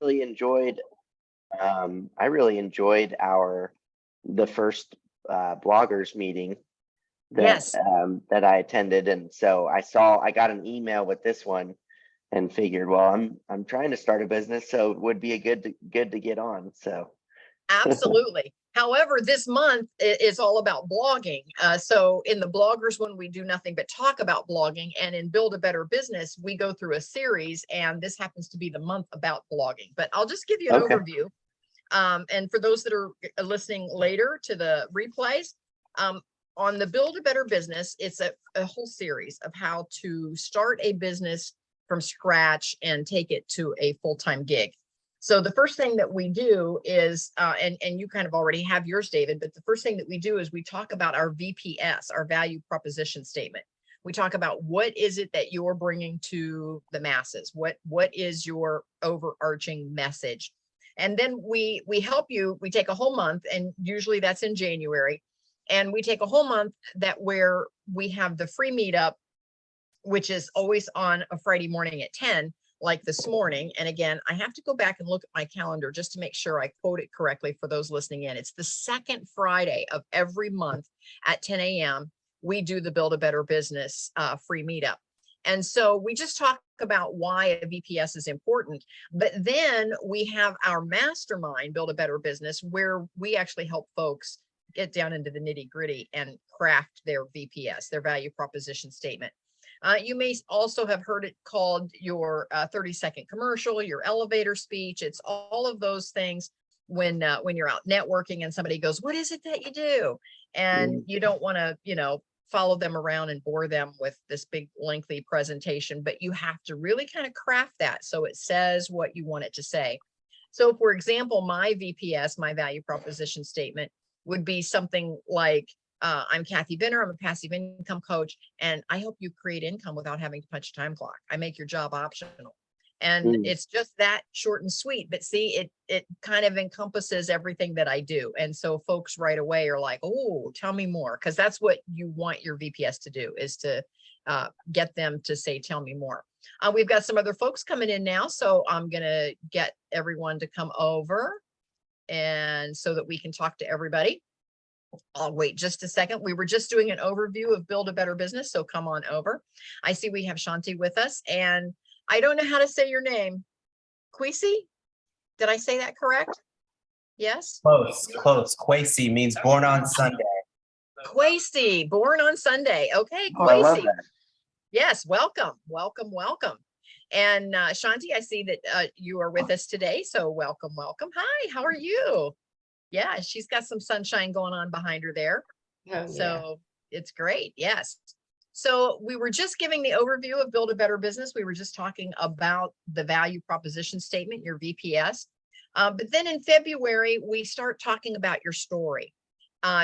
really enjoyed I really enjoyed the first bloggers meeting Yes. that I attended, and so I got an email with this one and figured, well, I'm trying to start a business, so it would be a good to get on. So Absolutely. However, this month is all about blogging. So in the bloggers one, we do nothing but talk about blogging. And in Build a Better Business, we go through a series, and this happens to be the month about blogging. But I'll just give you an okay, overview. And for those that are listening later to the replays, on the Build a Better Business, it's a whole series of how to start a business from scratch and take it to a full-time gig. So the first thing that we do is, and you kind of already have yours, David, but the first thing that we do is we talk about our VPS, our value proposition statement. We talk about what is it that you're bringing to the masses? What is your overarching message? And then we help you. We take a whole month, and usually that's in January. And we take a whole month where we have the free meetup, which is always on a Friday morning at 10, like this morning. And again, I have to go back and look at my calendar just to make sure I quote it correctly for those listening in. It's the second Friday of every month at 10 a.m. We do the Build a Better Business free meetup. And so we just talk about why a VPS is important. But then we have our mastermind, Build a Better Business, where we actually help folks get down into the nitty gritty and craft their VPS, their value proposition statement. You may also have heard it called your 30-second commercial, your elevator speech. It's all of those things when you're out networking and somebody goes, "What is it that you do?" And you don't want to, follow them around and bore them with this big lengthy presentation, but you have to really kind of craft that so it says what you want it to say. So for example, my VPS, my value proposition statement, would be something like, I'm Kathy Benner. I'm a passive income coach, and I help you create income without having to punch a time clock. I make your job optional. And it's just that short and sweet. But see, it kind of encompasses everything that I do. And so folks right away are like, "Oh, tell me more," because that's what you want your VPS to do, is to get them to say, "Tell me more." We've got some other folks coming in now, so I'm going to get everyone to come over, and so that we can talk to everybody. I'll wait just a second. We were just doing an overview of Build a Better Business, so come on over. I see we have Shanti with us, and I don't know how to say your name. Quisi? Did I say that correct? Yes? Close. Quasi means born on Sunday. Quasi, born on Sunday. Okay, oh, I love Quasi. that. Yes, welcome. And Shanti, I see that you are with us today, so welcome. Hi, how are you? Yeah, she's got some sunshine going on behind her there. Oh, So it's great. Yes. So we were just giving the overview of Build a Better Business. We were just talking about the value proposition statement, your VPS. But then in February, we start talking about your story.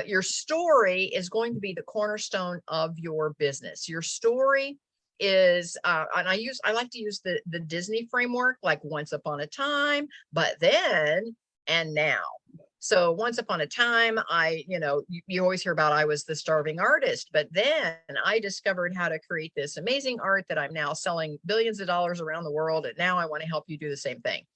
Your story is going to be the cornerstone of your business. Your story is, and I like to use the Disney framework, like once upon a time, but then, and now. So once upon a time, you always hear about I was the starving artist, but then I discovered how to create this amazing art that I'm now selling billions of dollars around the world. And now I want to help you do the same thing.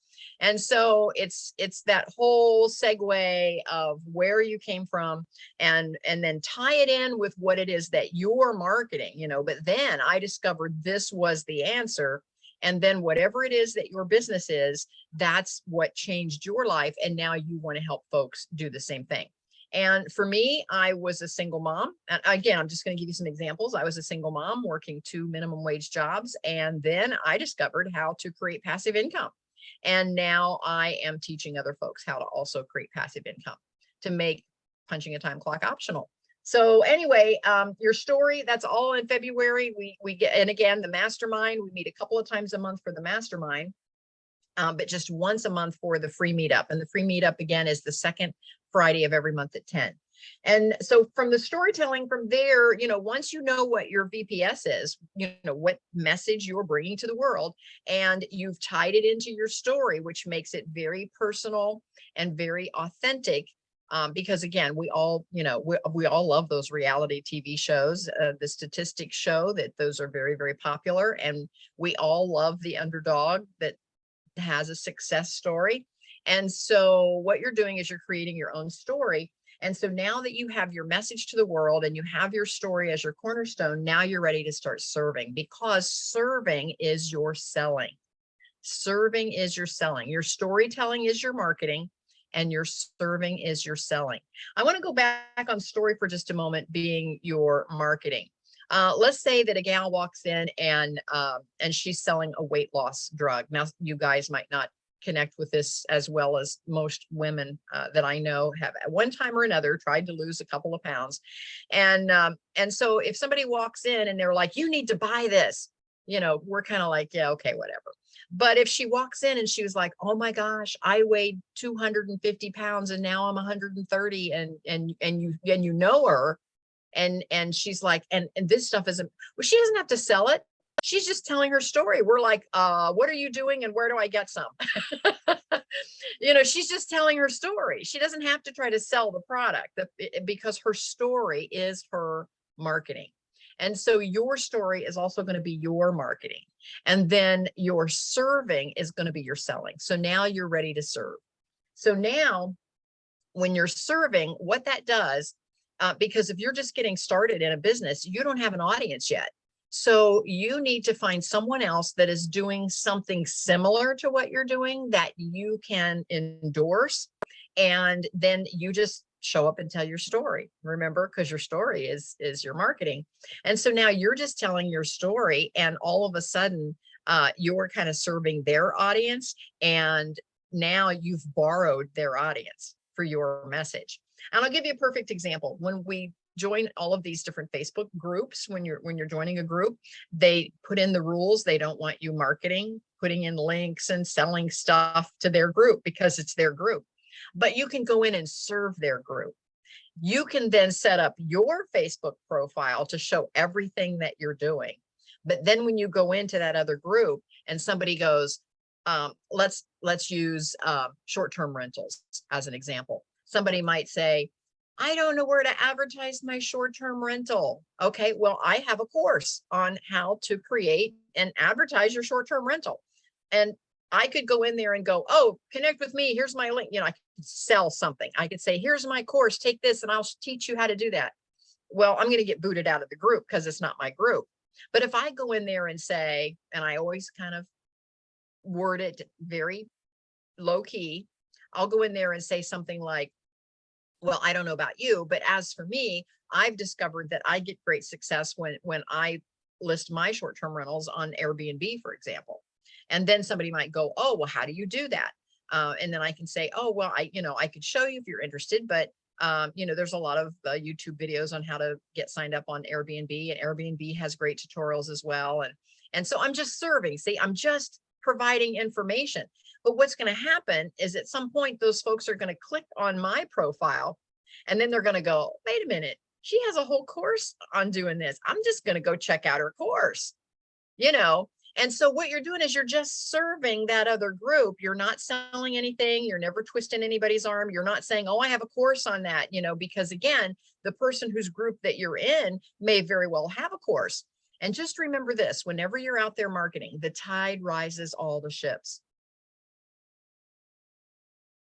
And so it's that whole segue of where you came from, and then tie it in with what it is that you're marketing, but then I discovered this was the answer. And then whatever it is that your business is, that's what changed your life. And now you want to help folks do the same thing. And for me, I was a single mom. And again, I'm just going to give you some examples. I was a single mom working 2 minimum wage jobs. And then I discovered how to create passive income. And now I am teaching other folks how to also create passive income to make punching a time clock optional. So anyway, your story, that's all in February. We get, and again, the mastermind, we meet a couple of times a month for the mastermind, but just once a month for the free meetup. And the free meetup again is the second Friday of every month at 10. And so from the storytelling from there, once you know what your VPS is, what message you're bringing to the world, and you've tied it into your story, which makes it very personal and very authentic. Because again, we all love those reality TV shows. The statistics show that those are very, very popular, and we all love the underdog that has a success story. And so what you're doing is you're creating your own story. And so now that you have your message to the world and you have your story as your cornerstone, now you're ready to start serving, because serving is your selling. Serving is your selling. Your storytelling is your marketing, and your serving is your selling. I want to go back on story for just a moment, being your marketing. Let's say that a gal walks in and she's selling a weight loss drug. Now, you guys might not connect with this as well as most women that I know have at one time or another tried to lose a couple of pounds. And so if somebody walks in and they're like, you need to buy this, we're kind of like, yeah, okay, whatever. But if she walks in and she was like, oh my gosh, I weighed 250 pounds and now I'm 130, and you know her, and she's like, and this stuff isn't, well, she doesn't have to sell it. She's just telling her story. We're like, what are you doing and where do I get some? She's just telling her story. She doesn't have to try to sell the product, because her story is her marketing. And so your story is also going to be your marketing. And then your serving is going to be your selling. So now you're ready to serve. So now when you're serving, what that does, because if you're just getting started in a business, you don't have an audience yet. So you need to find someone else that is doing something similar to what you're doing that you can endorse. And then you just show up and tell your story. Remember, because your story is your marketing. And so now you're just telling your story, and all of a sudden you're kind of serving their audience. And now you've borrowed their audience for your message. And I'll give you a perfect example. When we join all of these different Facebook groups, when you're joining a group, they put in the rules. They don't want you marketing, putting in links and selling stuff to their group, because it's their group. But you can go in and serve their group. You can then set up your Facebook profile to show everything that you're doing. But then when you go into that other group and somebody goes, let's use short-term rentals as an example. Somebody might say, I don't know where to advertise my short-term rental. Okay, well, I have a course on how to create and advertise your short-term rental. And I could go in there and go, oh, connect with me. Here's my link. I could sell something. I could say, here's my course, take this and I'll teach you how to do that. Well, I'm going to get booted out of the group because it's not my group. But if I go in there and say, and I always kind of word it very low key, I'll go in there and say something like, well, I don't know about you, but as for me, I've discovered that I get great success when I list my short-term rentals on Airbnb, for example. And then somebody might go, oh, well, how do you do that? And then I can say, oh, well, I could show you if you're interested, but there's a lot of YouTube videos on how to get signed up on Airbnb, and Airbnb has great tutorials as well. And so I'm just serving. See, I'm just providing information. But what's going to happen is at some point, those folks are going to click on my profile, and then they're going to go, wait a minute, she has a whole course on doing this. I'm just going to go check out her course, And so what you're doing is you're just serving that other group. You're not selling anything. You're never twisting anybody's arm. You're not saying, oh, I have a course on that, because again, the person whose group that you're in may very well have a course. And just remember this, whenever you're out there marketing, the tide rises all the ships.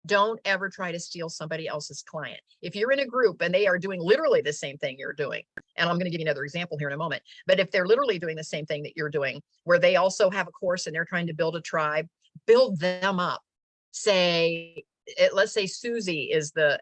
Don't ever try to steal somebody else's client. If you're in a group and they are doing literally the same thing you're doing, and I'm going to give you another example here in a moment, but if they're literally doing the same thing that you're doing, where they also have a course and they're trying to build a tribe, build them up. Let's say Susie is the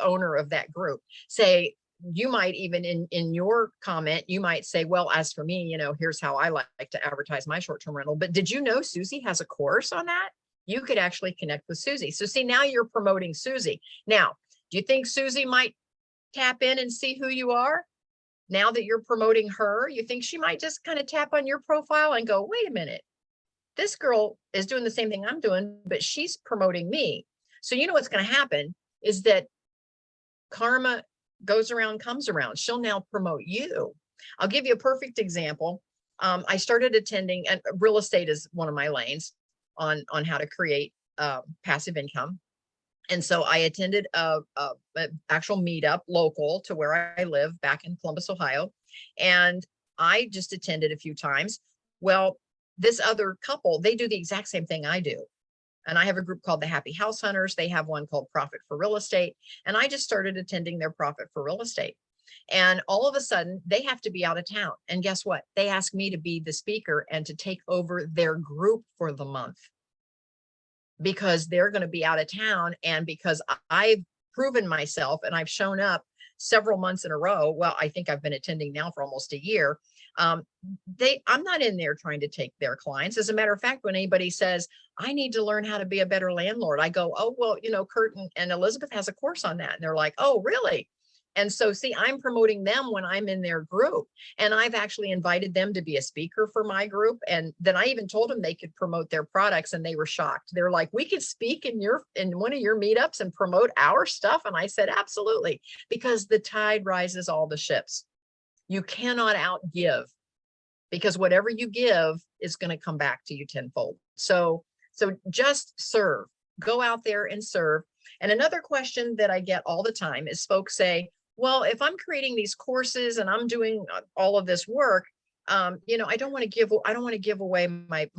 owner of that group. Say, you might even in your comment, you might say, well, as for me, here's how I like to advertise my short-term rental. But did you know Susie has a course on that? You could actually connect with Susie. So see, now you're promoting Susie. Now, do you think Susie might tap in and see who you are? Now that you're promoting her, you think she might just kind of tap on your profile and go, wait a minute, this girl is doing the same thing I'm doing, but she's promoting me. So you know what's going to happen is that karma goes around, comes around. She'll now promote you. I'll give you a perfect example. I started attending, and real estate is one of my lanes on how to create passive income. And so I attended an actual meetup local to where I live back in Columbus, Ohio. And I just attended a few times. Well, this other couple, they do the exact same thing I do. And I have a group called the Happy House Hunters. They have one called Profit for Real Estate. And I just started attending their Profit for Real Estate. And all of a sudden they have to be out of town. And guess what? They asked me to be the speaker and to take over their group for the month, because they're going to be out of town. And because I've proven myself and I've shown up several months in a row. Well, I think I've been attending now for almost a year. I'm not in there trying to take their clients. As a matter of fact, when anybody says, I need to learn how to be a better landlord, I go, oh, well, Kurt and Elizabeth has a course on that. And they're like, oh, really? And so, see, I'm promoting them when I'm in their group, and I've actually invited them to be a speaker for my group. And then I even told them they could promote their products, and they were shocked. They're like, we could speak in one of your meetups and promote our stuff. And I said, absolutely, because the tide rises all the ships. You cannot outgive, because whatever you give is going to come back to you tenfold. So just serve, go out there and serve. And another question that I get all the time is folks say, well, if I'm creating these courses and I'm doing all of this work, I don't want to give away my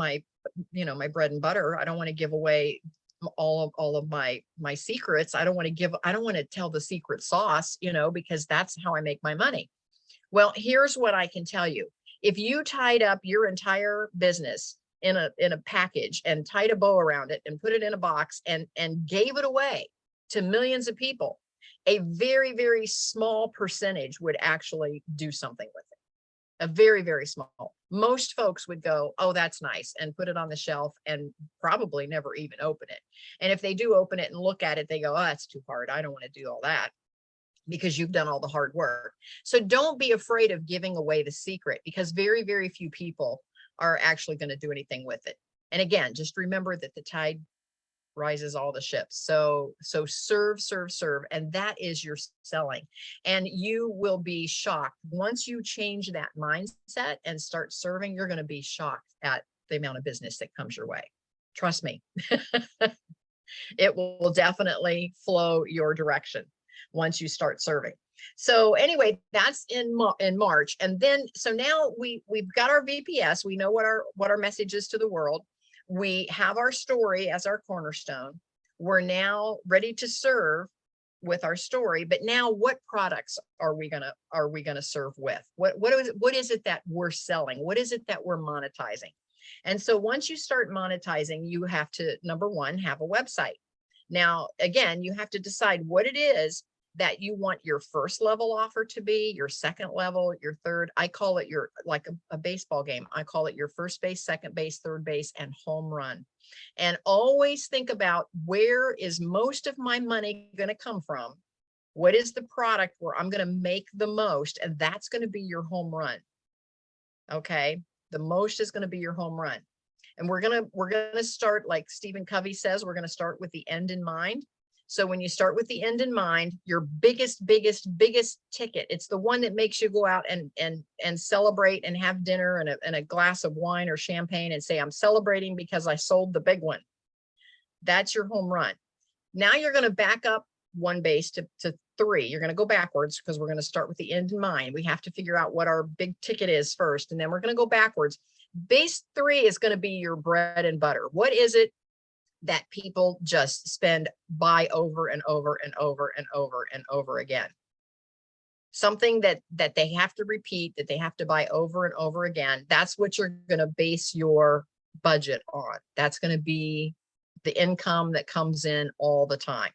bread and butter. I don't want to give away all of my secrets. I don't want to tell the secret sauce, because that's how I make my money. Well, here's what I can tell you. If you tied up your entire business in a package and tied a bow around it and put it in a box and gave it away to millions of people, a very, very small percentage would actually do something with it. A very, very small. Most folks would go, oh, that's nice, and put it on the shelf and probably never even open it. And if they do open it and look at it, they go, oh, that's too hard. I don't want to do all that, because you've done all the hard work. So don't be afraid of giving away the secret, because very, very few people are actually going to do anything with it. And again, just remember that the tide rises all the ships. So serve, serve, serve. And that is your selling. And you will be shocked. Once you change that mindset and start serving, you're going to be shocked at the amount of business that comes your way. Trust me. It will definitely flow your direction once you start serving. So anyway, that's in March. And then, so now we've got our VPS. We know what our message is to the world. We have our story as our cornerstone. We're now ready to serve with our story, but now what products are we gonna serve with? What is it that we're selling? What is it that we're monetizing? And so once you start monetizing, you have to, number one, have a website. Now, again, you have to decide what it is that you want your first level offer to be, your second level, your third. I call it like a baseball game. I call it your first base, second base, third base, and home run. And always think about, where is most of my money going to come from? What is the product where I'm going to make the most? And that's going to be your home run. Okay. The most is going to be your home run. And we're going to start, like Stephen Covey says, we're going to start with the end in mind. So when you start with the end in mind, your biggest ticket, it's the one that makes you go out and celebrate and have dinner and a glass of wine or champagne and say, I'm celebrating because I sold the big one. That's your home run. Now you're going to back up one base to three. You're going to go backwards, because we're going to start with the end in mind. We have to figure out what our big ticket is first, and then we're going to go backwards. Base 3 is going to be your bread and butter. What is it that people just buy over and over and over and over and over again? Something that they have to repeat, that they have to buy over and over again. That's what you're going to base your budget on. That's going to be the income that comes in all the time.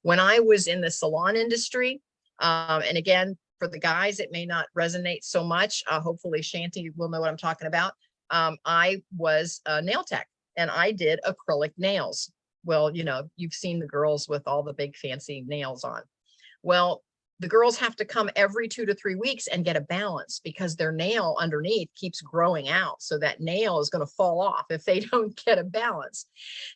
When I was in the salon industry, and again, for the guys, it may not resonate so much. Hopefully Shanti will know what I'm talking about. I was a nail tech, and I did acrylic nails. Well, you've seen the girls with all the big fancy nails on. Well, the girls have to come every 2 to 3 weeks and get a balance, because their nail underneath keeps growing out. So that nail is going to fall off if they don't get a balance.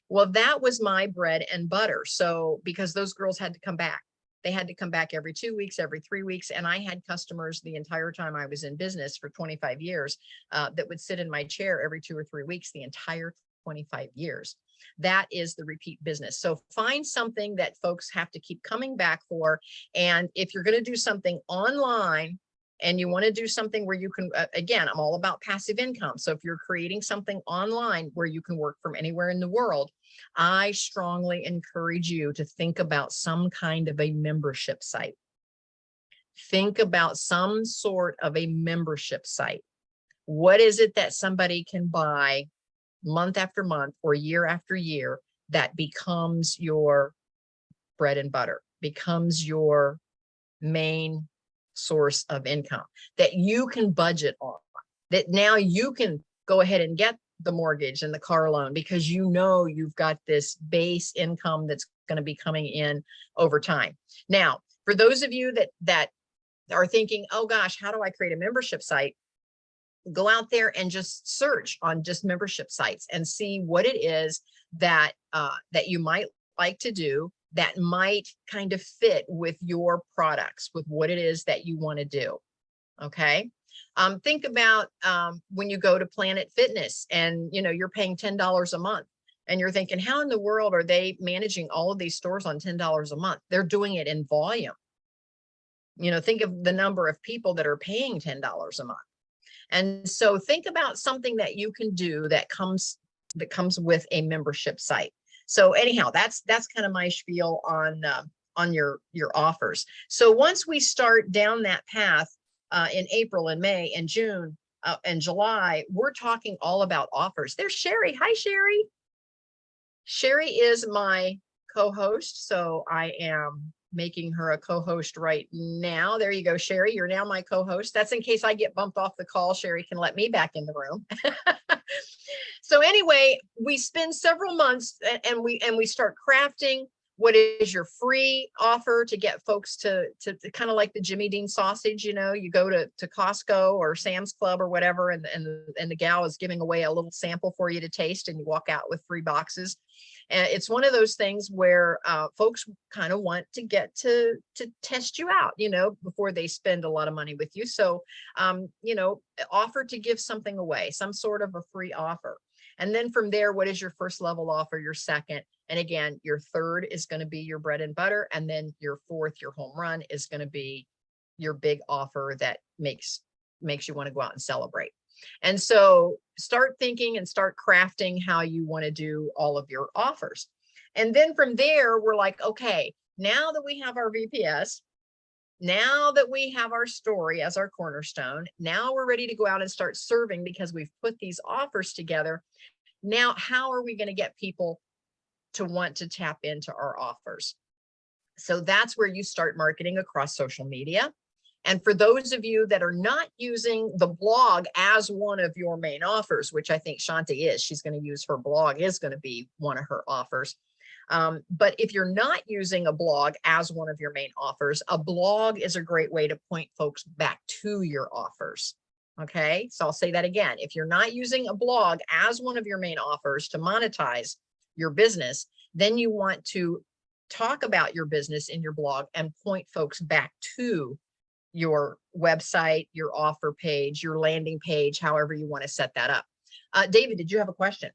Well, that was my bread and butter. So because those girls had to come back. They had to come back every 2 weeks, every 3 weeks. And I had customers the entire time I was in business for 25 years that would sit in my chair every 2 or 3 weeks, the entire 25 years. That is the repeat business. So find something that folks have to keep coming back for. And if you're going to do something online, and you want to do something where you can, again, I'm all about passive income. So if you're creating something online where you can work from anywhere in the world, I strongly encourage you to think about some kind of a membership site. Think about some sort of a membership site. What is it that somebody can buy month after month or year after year that becomes your bread and butter, becomes your main source of income that you can budget on, that now you can go ahead and get the mortgage and the car loan because you know you've got this base income that's going to be coming in over time. Now, for those of you that are thinking, oh gosh, how do I create a membership site? Go out there and just search on just membership sites and see what it is that that you might like to do that might kind of fit with your products, with what it is that you want to do. Okay. Think about when you go to Planet Fitness and you're paying $10 a month and you're thinking, how in the world are they managing all of these stores on $10 a month? They're doing it in volume. Think of the number of people that are paying $10 a month. And so think about something that you can do that comes with a membership site. So anyhow, that's kind of my spiel on your offers. So once we start down that path in April and May and June and July, we're talking all about offers. There's Sherry. Hi, Sherry. Sherry is my co-host, so I am making her a co-host right now. There you go, Sherry. You're now my co-host. That's in case I get bumped off the call. Sherry can let me back in the room. So anyway, we spend several months and we start crafting what is your free offer to get folks to kind of like the Jimmy Dean sausage. You go to Costco or Sam's Club or whatever, and the gal is giving away a little sample for you to taste, and you walk out with 3 boxes. And it's one of those things where folks kind of want to get to test you out, before they spend a lot of money with you. So, offer to give something away, some sort of a free offer. And then from there, what is your first level offer, your second? And again, your third is going to be your bread and butter. And then your fourth, your home run, is going to be your big offer that makes you want to go out and celebrate. And so start thinking and start crafting how you want to do all of your offers. And then from there, we're like, okay, now that we have our VPS, now that we have our story as our cornerstone, now we're ready to go out and start serving because we've put these offers together. Now, how are we going to get people to want to tap into our offers? So that's where you start marketing across social media. And for those of you that are not using the blog as one of your main offers, which I think Shanti is, she's going to use her blog is going to be one of her offers. But if you're not using a blog as one of your main offers, a blog is a great way to point folks back to your offers. Okay, so I'll say that again. If you're not using a blog as one of your main offers to monetize your business, then you want to talk about your business in your blog and point folks back to your website, your offer page, your landing page, however you want to set that up. David, did you have a question?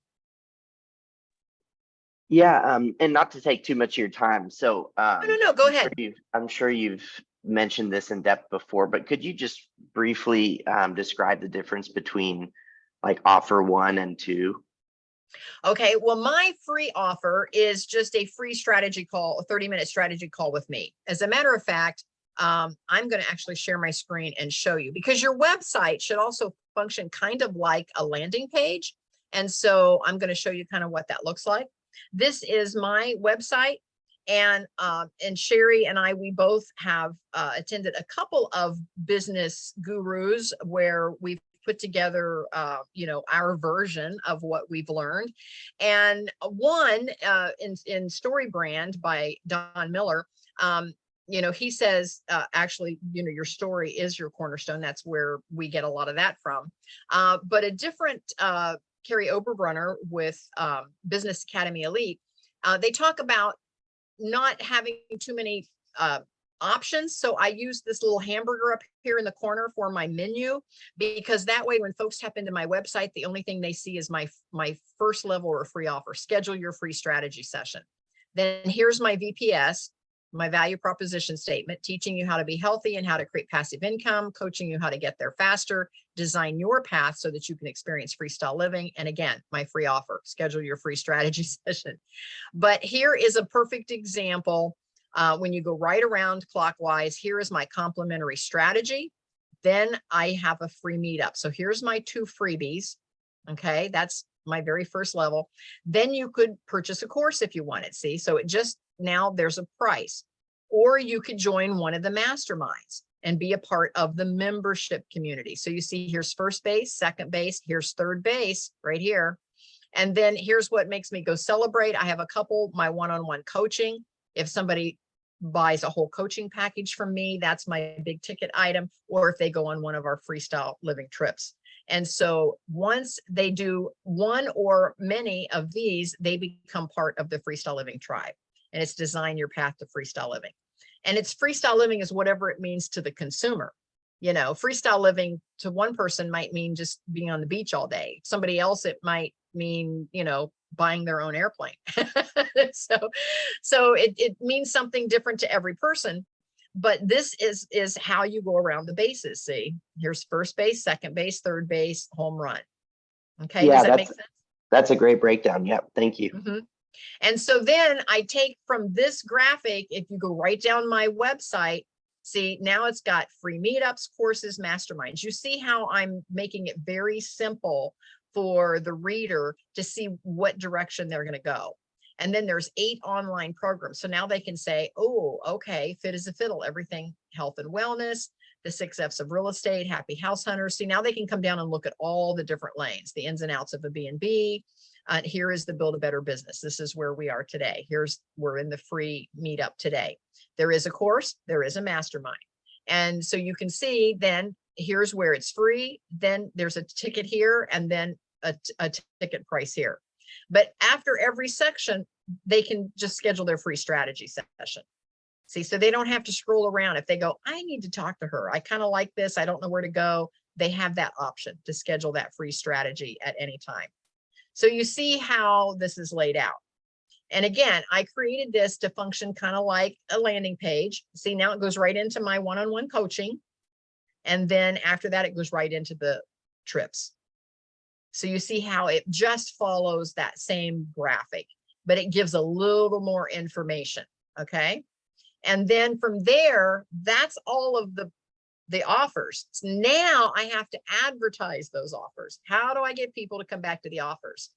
Yeah, and not to take too much of your time. So no, go ahead. I'm sure you've mentioned this in depth before, but could you just briefly describe the difference between like offer 1 and 2? Okay, well, my free offer is just a free strategy call, a 30-minute strategy call with me. As a matter of fact, I'm going to actually share my screen and show you, because your website should also function kind of like a landing page. And so I'm going to show you kind of what that looks like. This is my website. And Sherry and I, we both have attended a couple of business gurus where we've put together, our version of what we've learned. And one in Story Brand by Don Miller, he says, actually, your story is your cornerstone. That's where we get a lot of that from. But a different Carrie Oberbrunner with Business Academy Elite, they talk about not having too many options. So I use this little hamburger up here in the corner for my menu, because that way when folks tap into my website, the only thing they see is my first level or free offer. Schedule your free strategy session. Then here's my VPS. my value proposition statement, teaching you how to be healthy and how to create passive income, coaching you how to get there faster, design your path so that you can experience freestyle living. And again, my free offer, schedule your free strategy session. But here is a perfect example. When you go right around clockwise, here is my complimentary strategy. Then I have a free meetup. So here's my 2 freebies. Okay, that's my very first level. Then you could purchase a course if you wanted. See, so it just now there's a price, or you could join one of the masterminds and be a part of the membership community. So you see here's first base, second base, here's third base right here. And then here's what makes me go celebrate. I have a couple, my one-on-one coaching. If somebody buys a whole coaching package from me, that's my big ticket item, or if they go on one of our freestyle living trips. And so once they do one or many of these, they become part of the freestyle living tribe. And it's design your path to freestyle living. And it's freestyle living is whatever it means to the consumer. You know, freestyle living to one person might mean just being on the beach all day. Somebody else, it might mean, you know, buying their own airplane. So it means something different to every person. But this is how you go around the bases. See, here's first base, second base, third base, home run. Okay, Yeah, does that make sense? that's a great breakdown. Yep, thank you. Mm-hmm. And so then I take from this graphic, if you go right down my website, see, now it's got free meetups, courses, masterminds. You see how I'm making it very simple for the reader to see what direction they're going to go. And then there's 8 online programs. So now they can say, oh, okay, fit as a fiddle, everything health and wellness, the 6 F's of real estate, happy house hunters. See, now they can come down and look at all the different lanes, the ins and outs of a B&B. Here is the build a better business. This is where we are today. We're in the free meetup today. There is a course, there is a mastermind. And so you can see then here's where it's free. Then there's a ticket here and then a ticket price here. But after every section, they can just schedule their free strategy session. See, so they don't have to scroll around. If they go, I need to talk to her, I kind of like this, I don't know where to go, they have that option to schedule that free strategy at any time. So you see how this is laid out. And again, I created this to function kind of like a landing page. See, now it goes right into my one-on-one coaching. And then after that, it goes right into the trips. So you see how it just follows that same graphic, but it gives a little more information. Okay. And then from there, that's all of the offers. So now I have to advertise those offers. How do I get people to come back to the offers?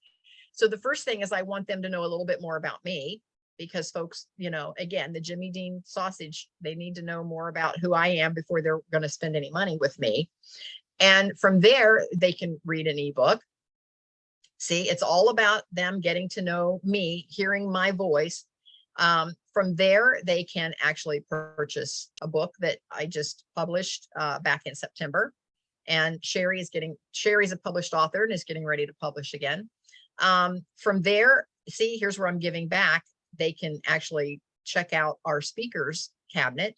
So the first thing is I want them to know a little bit more about me, because folks, you know, again, the Jimmy Dean sausage, they need to know more about who I am before they're going to spend any money with me. And from there, they can read an ebook. See, it's all about them getting to know me, hearing my voice. From there, they can actually purchase a book that I just published back in September. And Sherry's a published author and is getting ready to publish again. From there, see, here's where I'm giving back. They can actually check out our speakers cabinet.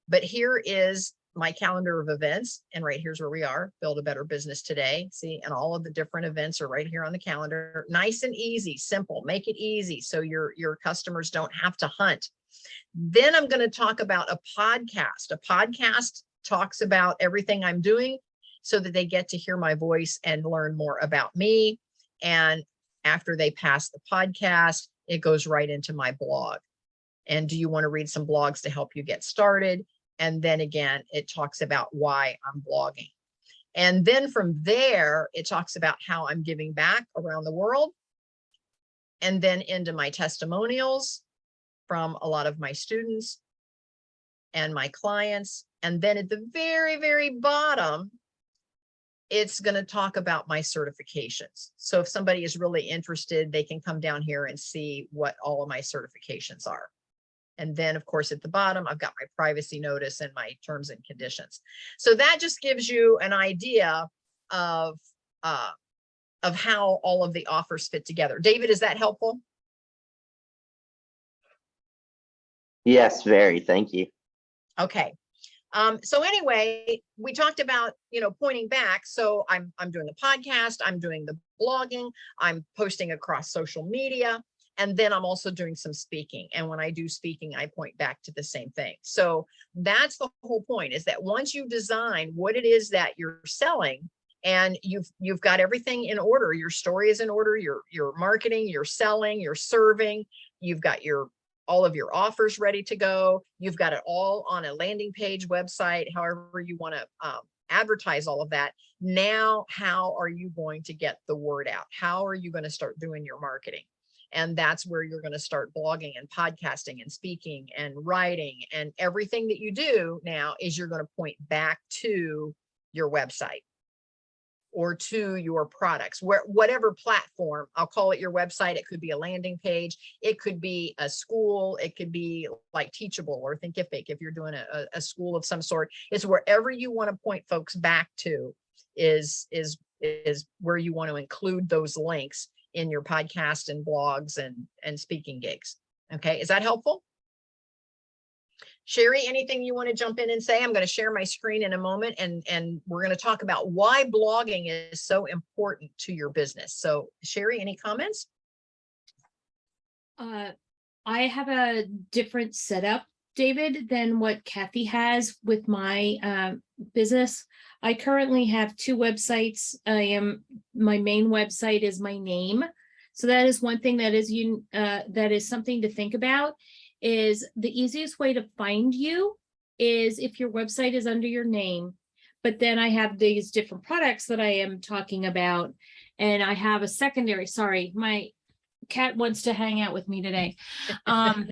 But here is my calendar of events. And right here's where we are, Build a Better Business Today. See, and all of the different events are right here on the calendar. Nice and easy, simple, make it easy so your customers don't have to hunt. Then I'm going to talk about a podcast. A podcast talks about everything I'm doing so that they get to hear my voice and learn more about me. And after they pass the podcast, it goes right into my blog. And do you want to read some blogs to help you get started? And then again, it talks about why I'm blogging. And then from there, it talks about how I'm giving back around the world. And then into my testimonials from a lot of my students and my clients. And then at the very, very bottom, it's going to talk about my certifications. So if somebody is really interested, they can come down here and see what all of my certifications are. And then, of course, at the bottom, I've got my privacy notice and my terms and conditions. So that just gives you an idea of how all of the offers fit together. David, is that helpful? Yes, very. Thank you. Okay. So anyway, we talked about, pointing back. So I'm doing the podcast, I'm doing the blogging, I'm posting across social media. And then I'm also doing some speaking. And when I do speaking, I point back to the same thing. So that's the whole point, is that once you design what it is that you're selling, and you've got everything in order, your story is in order, your marketing, your selling, your serving, you've got all of your offers ready to go. You've got it all on a landing page, website, however you want to advertise all of that. Now, how are you going to get the word out? How are you going to start doing your marketing? And that's where you're going to start blogging and podcasting and speaking and writing, and everything that you do now is you're going to point back to your website or to your products, whatever platform. I'll call it your website. It could be a landing page. It could be a school. It could be like Teachable or Thinkific if you're doing a school of some sort. It's wherever you want to point folks back to is where you want to include those links in your podcast and blogs and speaking gigs. Okay, is that helpful? Sherry, anything you want to jump in and say? I'm going to share my screen in a moment, and we're going to talk about why blogging is so important to your business. So Sherry, any comments? I have a different setup, David, than what Kathy has with my business. I currently have 2 websites. My main website is my name. So that is one thing that is something to think about. Is the easiest way to find you is if your website is under your name, but then I have these different products that I am talking about, and I have a secondary. Sorry, my cat wants to hang out with me today. Where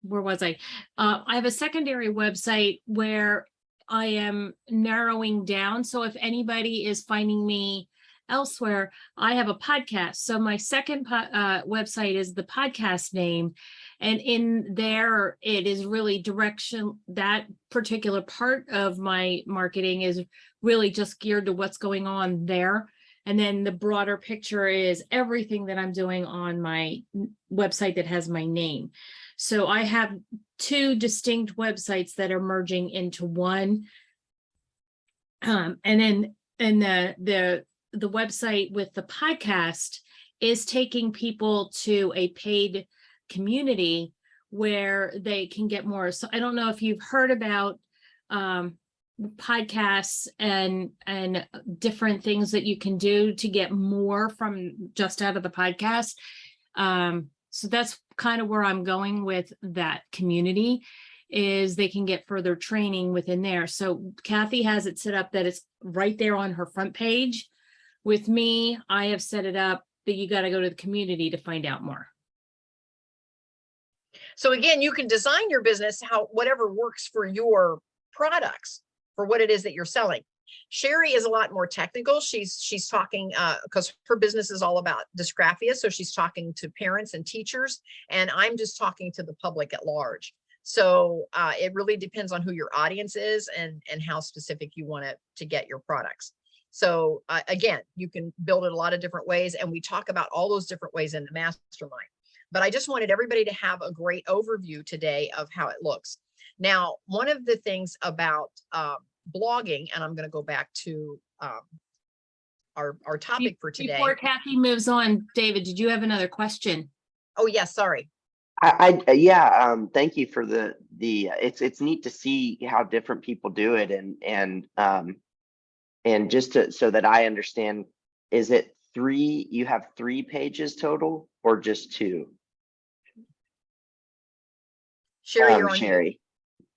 was I? I have a secondary website where I am narrowing down. So if anybody is finding me elsewhere, I have a podcast. So my second website is the podcast name. And in there, it is really direction. That particular part of my marketing is really just geared to what's going on there. And then the broader picture is everything that I'm doing on my website that has my name. So I have 2 distinct websites that are merging into one. And the website with the podcast is taking people to a paid community where they can get more. So I don't know if you've heard about podcasts and different things that you can do to get more from just out of the podcast. So that's kind of where I'm going with that community, is they can get further training within there. So Kathy has it set up that it's right there on her front page. With me, I have set it up that you got to go to the community to find out more. So again, you can design your business whatever works for your products, for what it is that you're selling. Sherry is a lot more technical. She's talking because her business is all about dysgraphia. So she's talking to parents and teachers, and I'm just talking to the public at large. So it really depends on who your audience is and how specific you want to get your products. So again, you can build it a lot of different ways, and we talk about all those different ways in the mastermind. But I just wanted everybody to have a great overview today of how it looks. Now, one of the things about blogging, and I'm going to go back to our topic for today. Before Kathy moves on, David, did you have another question? Oh, yes, sorry. Yeah, thank you for the it's neat to see how different people do it, and just so that I understand, is it 3, you have 3 pages total or just 2? Sherry, you're on Sherry. mute.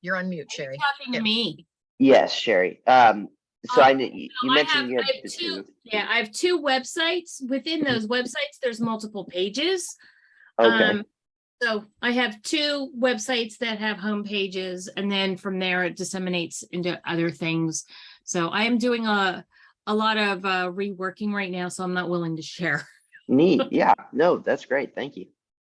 You're on mute, Sherry. Talking to me. Yes, Sherry. So I know you mentioned you had I have 2. Yeah, I have 2 websites. Within those websites, there's multiple pages. Okay. So I have 2 websites that have home pages, and then from there it disseminates into other things. So I am doing a lot of reworking right now, so I'm not willing to share. Neat. Yeah. No, that's great. Thank you.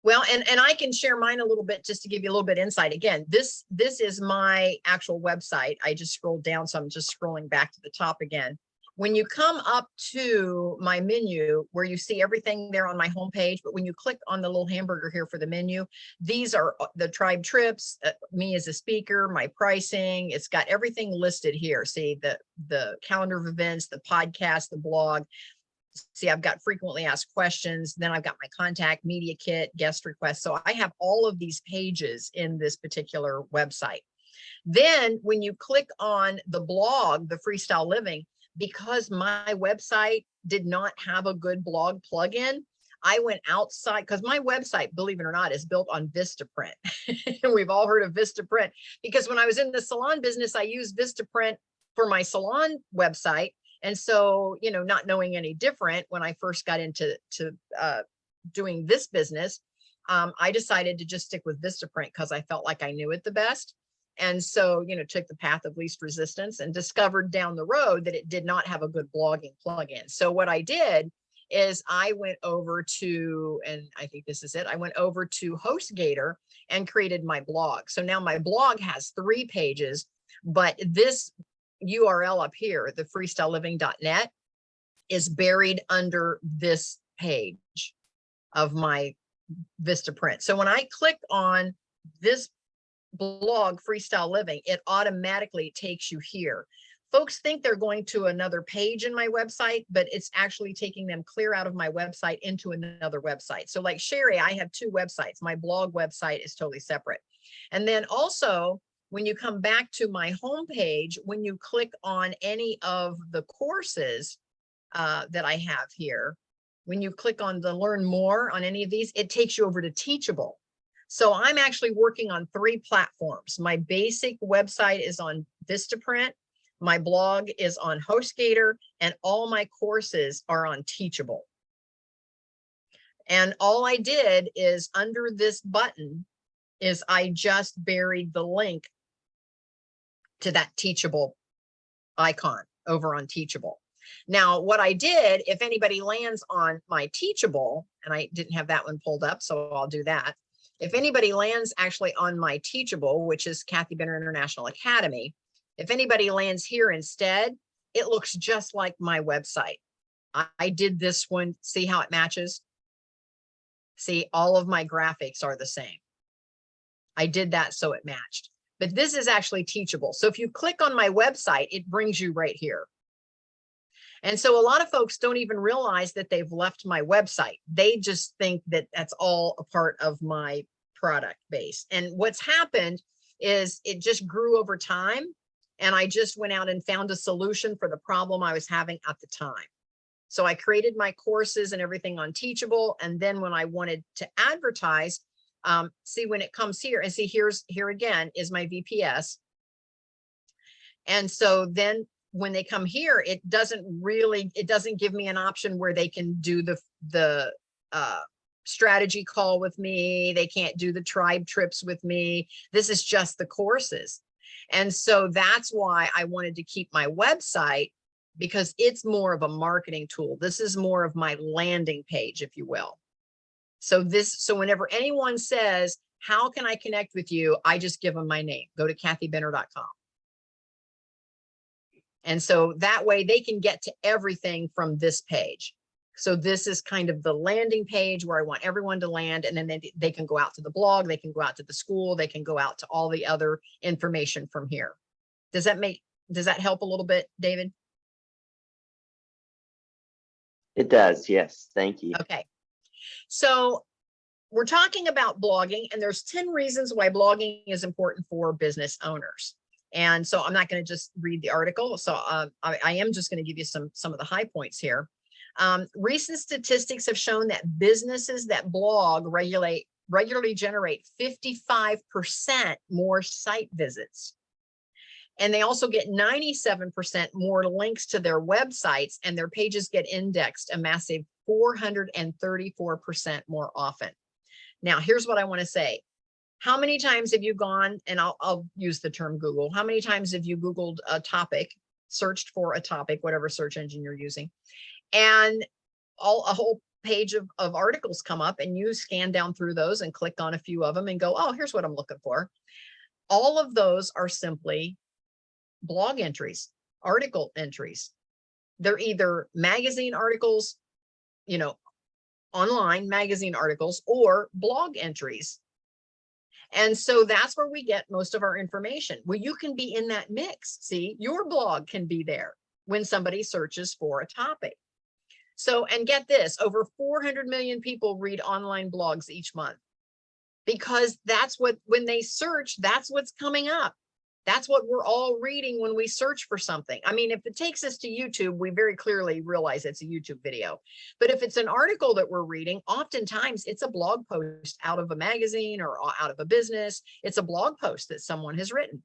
Well, and I can share mine a little bit just to give you a little bit insight. Again, this is my actual website. I just scrolled down, so I'm just scrolling back to the top again. When you come up to my menu where you see everything there on my homepage, but when you click on the little hamburger here for the menu, these are the tribe trips, me as a speaker, my pricing. It's got everything listed here. See the calendar of events, the podcast, the blog. see, I've got frequently asked questions, then I've got my contact, media kit, guest requests. So I have all of these pages in this particular website. Then when you click on the blog, the Freestyle Living, because my website did not have a good blog plugin, I went outside, because my website, believe it or not, is built on Vistaprint. We've all heard of Vistaprint, because when I was in the salon business, I used Vistaprint for my salon website. And so, you know, not knowing any different, when I first got into doing this business, I decided to just stick with Vistaprint because I felt like I knew it the best. And so, you know, took the path of least resistance and discovered down the road that it did not have a good blogging plugin. So what I did is I went over to, and I think this is it, I went over to HostGator and created my blog. So now my blog has 3 pages, but this URL up here, the freestyleliving.net, is buried under this page of my Vistaprint. So when I click on this blog, Freestyle Living, it automatically takes you here. Folks think they're going to another page in my website, but it's actually taking them clear out of my website into another website. So like Sherry, I have 2 websites. My blog website is totally separate. And then also, when you come back to my homepage, when you click on any of the courses that I have here, when you click on the learn more on any of these, it takes you over to Teachable. So I'm actually working on 3 platforms. My basic website is on Vistaprint, my blog is on HostGator, and all my courses are on Teachable. And all I did is under this button is I just buried the link to that Teachable icon over on Teachable. Now, what I did, if anybody lands on my Teachable, and I didn't have that one pulled up, so I'll do that. If anybody lands actually on my Teachable, which is Kathy Benner International Academy, if anybody lands here instead, it looks just like my website. I did this one, see how it matches? See, all of my graphics are the same. I did that so it matched. But this is actually Teachable. So if you click on my website, it brings you right here. And so a lot of folks don't even realize that they've left my website. They just think that that's all a part of my product base. And what's happened is it just grew over time. And I just went out and found a solution for the problem I was having at the time. So I created my courses and everything on Teachable. And then when I wanted to advertise, see when it comes here and see here again is my VPS. And so then when they come here, it doesn't give me an option where they can do the strategy call with me. They can't do the tribe trips with me. This is just the courses. And so that's why I wanted to keep my website, because it's more of a marketing tool. This is more of my landing page, if you will. So whenever anyone says, how can I connect with you? I just give them my name. Go to kathybenner.com. And so that way they can get to everything from this page. So this is kind of the landing page where I want everyone to land, and then they can go out to the blog, they can go out to the school, they can go out to all the other information from here. Does that help a little bit, David? It does, yes. Thank you. Okay. So we're talking about blogging, and there's 10 reasons why blogging is important for business owners. And so I'm not going to just read the article. So I am just going to give you some of the high points here. Recent statistics have shown that businesses that blog regularly generate 55% more site visits. And they also get 97% more links to their websites, and their pages get indexed a massive 434% more often. Now, here's what I want to say. How many times have you gone, and I'll use the term Google, how many times have you Googled a topic, searched for a topic, whatever search engine you're using, and a whole page of articles come up, and you scan down through those and click on a few of them and go, oh, here's what I'm looking for. All of those are simply blog entries, article entries. They're either magazine articles, online magazine articles, or blog entries. And so that's where we get most of our information. Well, you can be in that mix. See, your blog can be there when somebody searches for a topic. So, and get this, over 400 million people read online blogs each month, because that's what, when they search, that's what's coming up. That's what we're all reading when we search for something. I mean, if it takes us to YouTube, we very clearly realize it's a YouTube video. But if it's an article that we're reading, oftentimes it's a blog post out of a magazine or out of a business. It's a blog post that someone has written.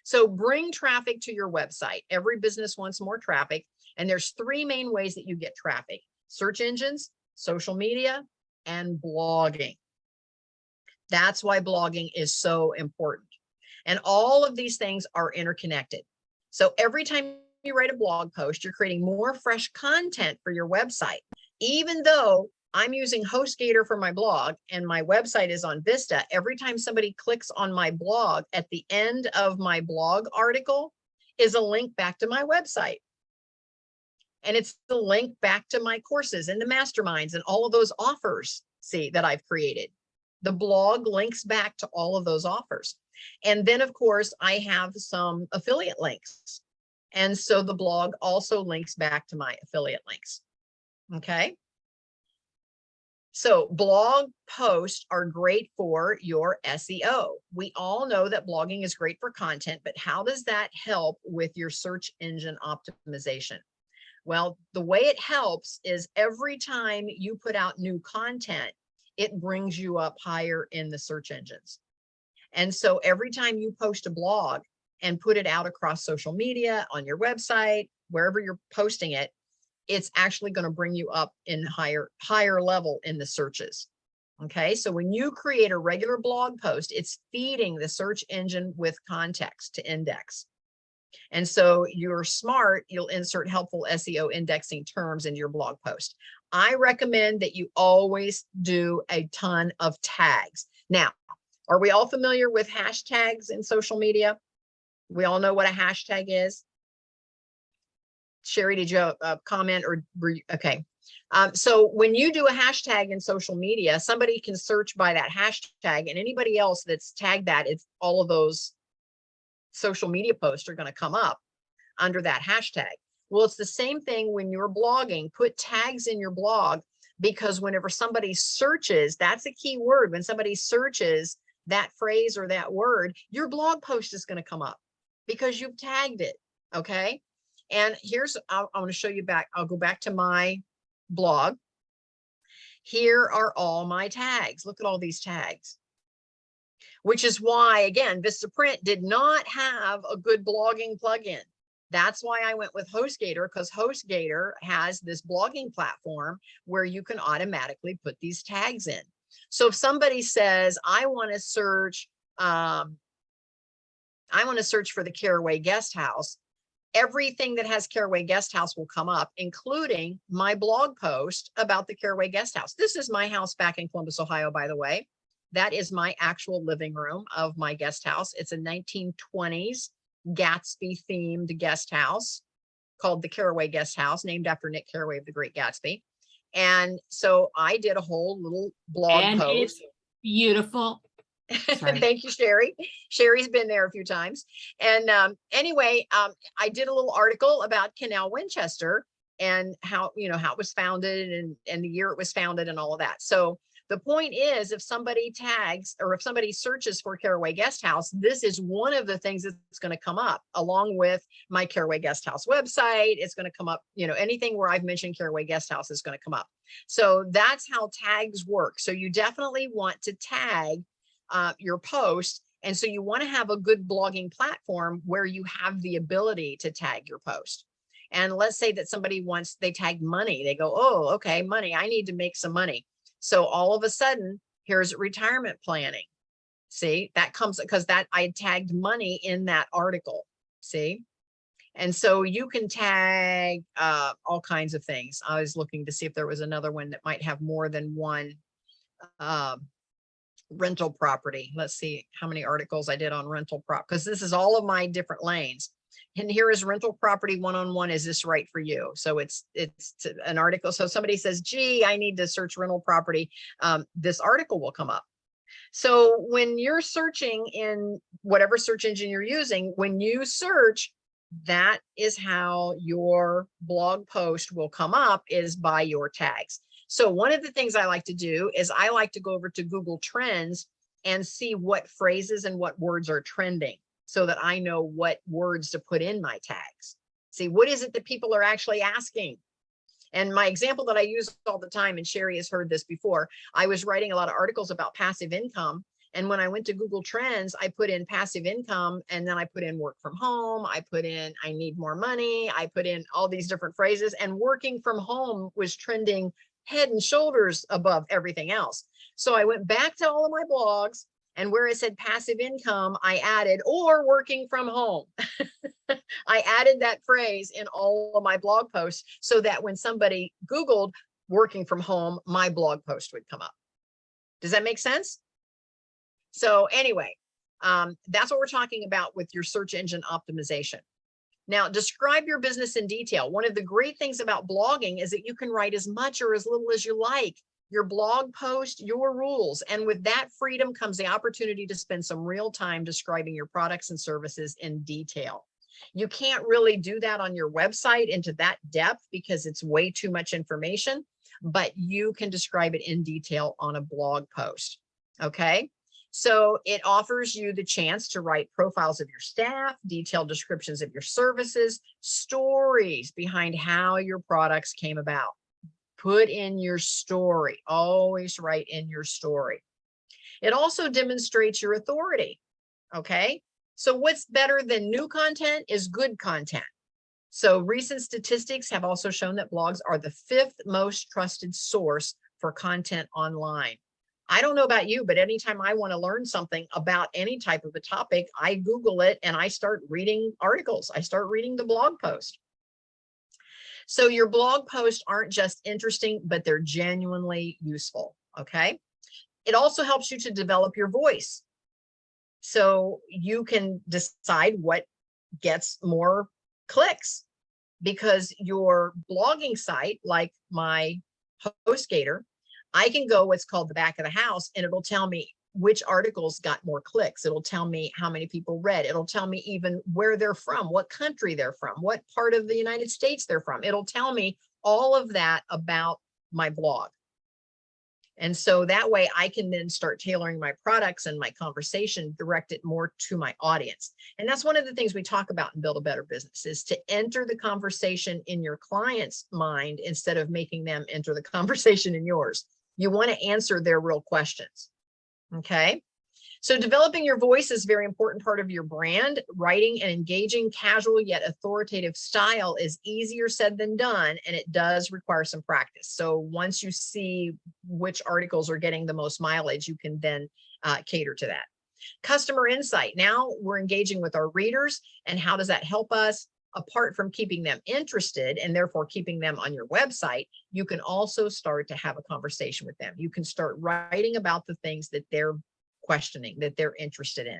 So bring traffic to your website. Every business wants more traffic. And there's three main ways that you get traffic: search engines, social media, and blogging. That's why blogging is so important. And all of these things are interconnected. So every time you write a blog post, you're creating more fresh content for your website. Even though I'm using HostGator for my blog and my website is on Vista, every time somebody clicks on my blog, at the end of my blog article is a link back to my website. And it's the link back to my courses and the masterminds and all of those offers, see, that I've created. The blog links back to all of those offers. And then, of course, I have some affiliate links. And so the blog also links back to my affiliate links. Okay. So blog posts are great for your SEO. We all know that blogging is great for content, but how does that help with your search engine optimization? Well, the way it helps is every time you put out new content, it brings you up higher in the search engines. And so every time you post a blog and put it out across social media, on your website, wherever you're posting it, it's actually going to bring you up in higher level in the searches. Okay, so when you create a regular blog post, it's feeding the search engine with context to index. And so you're smart, you'll insert helpful SEO indexing terms in your blog post. I recommend that you always do a ton of tags. Now, are we all familiar with hashtags in social media? We all know what a hashtag is. Sherry, did you comment or were you, okay. So when you do a hashtag in social media, somebody can search by that hashtag, and anybody else that's tagged that, it's all of those social media posts are going to come up under that hashtag. Well, it's the same thing when you're blogging. Put tags in your blog, because whenever somebody searches, that's a key word. When somebody searches that phrase or that word, your blog post is going to come up because you've tagged it. Okay. And here's, I want to show you back. I'll go back to my blog. Here are all my tags. Look at all these tags, which is why, again, Vistaprint did not have a good blogging plugin. That's why I went with HostGator, because HostGator has this blogging platform where you can automatically put these tags in. So if somebody says, I want to search for the Caraway Guest House, everything that has Caraway Guest House will come up, including my blog post about the Caraway Guest House. This is my house back in Columbus, Ohio, by the way. That is my actual living room of my guest house. It's a 1920s Gatsby themed guest house called the Caraway Guest House, named after Nick Carraway of The Great Gatsby. And so I did a whole little blog post. It's beautiful. Thank you, Sherry. Sherry's been there a few times. And anyway, I did a little article about Canal Winchester and how, how it was founded and the year it was founded and all of that. So the point is, if somebody tags or if somebody searches for Caraway Guest House, this is one of the things that's going to come up along with my Caraway Guest House website. It's going to come up, anything where I've mentioned Caraway Guest House is going to come up. So that's how tags work. So you definitely want to tag your post. And so you want to have a good blogging platform where you have the ability to tag your post. And let's say that somebody wants, they tag money. They go, oh, okay, money. I need to make some money. So all of a sudden, here's retirement planning. See, that comes because that I tagged money in that article. See, and so you can tag all kinds of things. I was looking to see if there was another one that might have more than one rental property. Let's see how many articles I did on rental prop, because this is all of my different lanes. And here is rental property one-on-one. Is this right for you? So it's an article. So somebody says, gee, I need to search rental property. This article will come up. So when you're searching in whatever search engine you're using, when you search, that is how your blog post will come up, is by your tags. So one of the things I like to do is I like to go over to Google Trends and see what phrases and what words are trending, so that I know what words to put in my tags. See, what is it that people are actually asking? And my example that I use all the time, and Sherry has heard this before, I was writing a lot of articles about passive income. And when I went to Google Trends, I put in passive income, and then I put in work from home. I put in, I need more money. I put in all these different phrases, and working from home was trending head and shoulders above everything else. So I went back to all of my blogs, and where it said passive income, I added, or working from home. I added that phrase in all of my blog posts, so that when somebody Googled working from home, my blog post would come up. Does that make sense? So anyway, that's what we're talking about with your search engine optimization. Now, describe your business in detail. One of the great things about blogging is that you can write as much or as little as you like. Your blog post, your rules. And with that freedom comes the opportunity to spend some real time describing your products and services in detail. You can't really do that on your website into that depth because it's way too much information, but you can describe it in detail on a blog post. Okay. So it offers you the chance to write profiles of your staff, detailed descriptions of your services, stories behind how your products came about. Put in your story. Always write in your story. It also demonstrates your authority. Okay. So what's better than new content is good content. So recent statistics have also shown that blogs are the 5th most trusted source for content online. I don't know about you, but anytime I want to learn something about any type of a topic, I Google it and I start reading articles. I start reading the blog post. So your blog posts aren't just interesting, but they're genuinely useful. Okay. It also helps you to develop your voice. So you can decide what gets more clicks, because your blogging site, like my HostGator, I can go what's called the back of the house, and it'll tell me which articles got more clicks. It'll tell me how many people read. It'll tell me even where they're from, what country they're from, what part of the United States they're from. It'll tell me all of that about my blog. And so that way I can then start tailoring my products and my conversation, direct it more to my audience. And that's one of the things we talk about in Build a Better Business, is to enter the conversation in your client's mind instead of making them enter the conversation in yours. You want to answer their real questions. Okay. So developing your voice is a very important part of your brand. Writing an engaging, casual, yet authoritative style is easier said than done, and it does require some practice. So once you see which articles are getting the most mileage, you can then cater to that. Customer insight. Now we're engaging with our readers, and how does that help us? Apart from keeping them interested and therefore keeping them on your website, you can also start to have a conversation with them. You can start writing about the things that they're questioning, that they're interested in.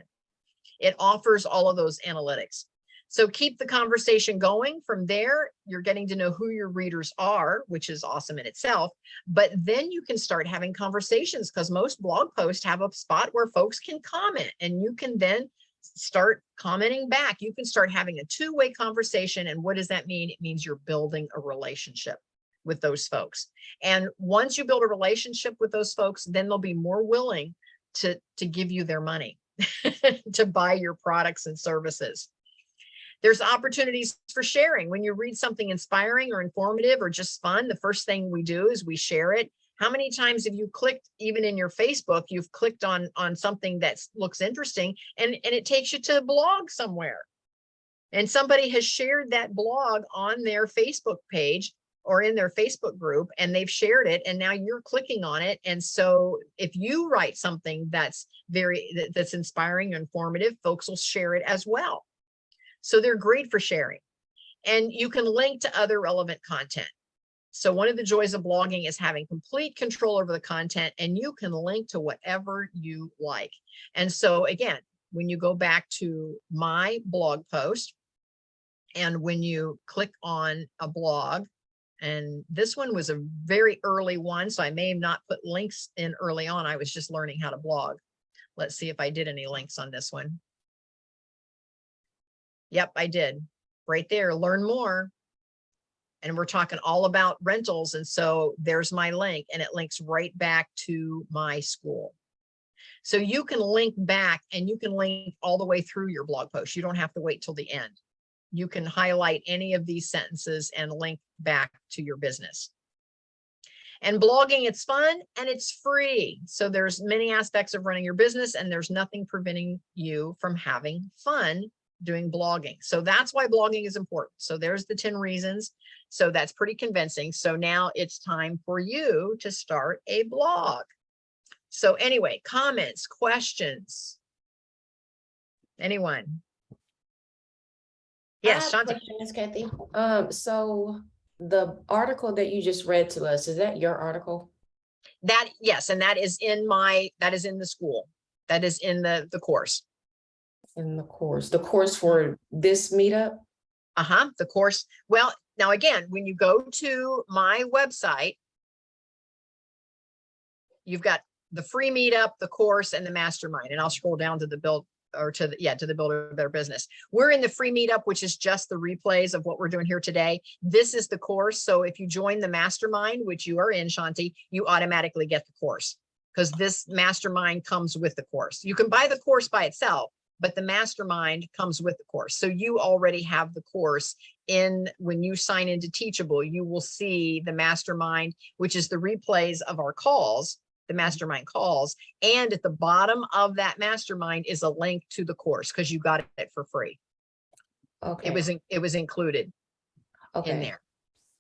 It offers all of those analytics. So keep the conversation going. From there, you're getting to know who your readers are, which is awesome in itself. But then you can start having conversations, because most blog posts have a spot where folks can comment, and you can then start commenting back. You can start having a two-way conversation. And what does that mean? It means you're building a relationship with those folks. And once you build a relationship with those folks, then they'll be more willing to give you their money to buy your products and services. There's opportunities for sharing. When you read something inspiring or informative or just fun, the first thing we do is we share it. How many times have you clicked, even in your Facebook, you've clicked on something that looks interesting, and it takes you to a blog somewhere, and somebody has shared that blog on their Facebook page or in their Facebook group, and they've shared it, and now you're clicking on it. And so if you write something that's inspiring and informative, folks will share it as well. So they're great for sharing. And you can link to other relevant content. So one of the joys of blogging is having complete control over the content, and you can link to whatever you like. And so again, when you go back to my blog post, and when you click on a blog, and this one was a very early one, so I may have not put links in early on. I was just learning how to blog. Let's see if I did any links on this one. Yep, I did. right there, learn more. And we're talking all about rentals. And so there's my link, and it links right back to my school. So you can link back, and you can link all the way through your blog post. You don't have to wait till the end. You can highlight any of these sentences and link back to your business. And blogging, it's fun and it's free. So there's many aspects of running your business, and there's nothing preventing you from having fun doing blogging. So that's why blogging is important. So there's the 10 reasons. So that's pretty convincing. So now it's time for you to start a blog. So anyway, comments, questions? Anyone? Yes, I have a Shanti. question, Miss Kathy. So the article that you just read to us, is that your article? That, yes, and that is in the school. That is in the course. In the course for this meetup? The course. Well, now again, when you go to my website, you've got the free meetup, the course, and the mastermind. And I'll scroll down to the build, or to the Build a Better Business. We're in the free meetup, which is just the replays of what we're doing here today. This is the course. So if you join the mastermind, which you are in, Shanti, you automatically get the course, because this mastermind comes with the course. You can buy the course by itself, but the mastermind comes with the course. So you already have the course when you sign into Teachable. You will see the mastermind, which is the replays of our calls, the mastermind calls. And at the bottom of that mastermind is a link to the course, because you got it for free. Okay. It was included in there.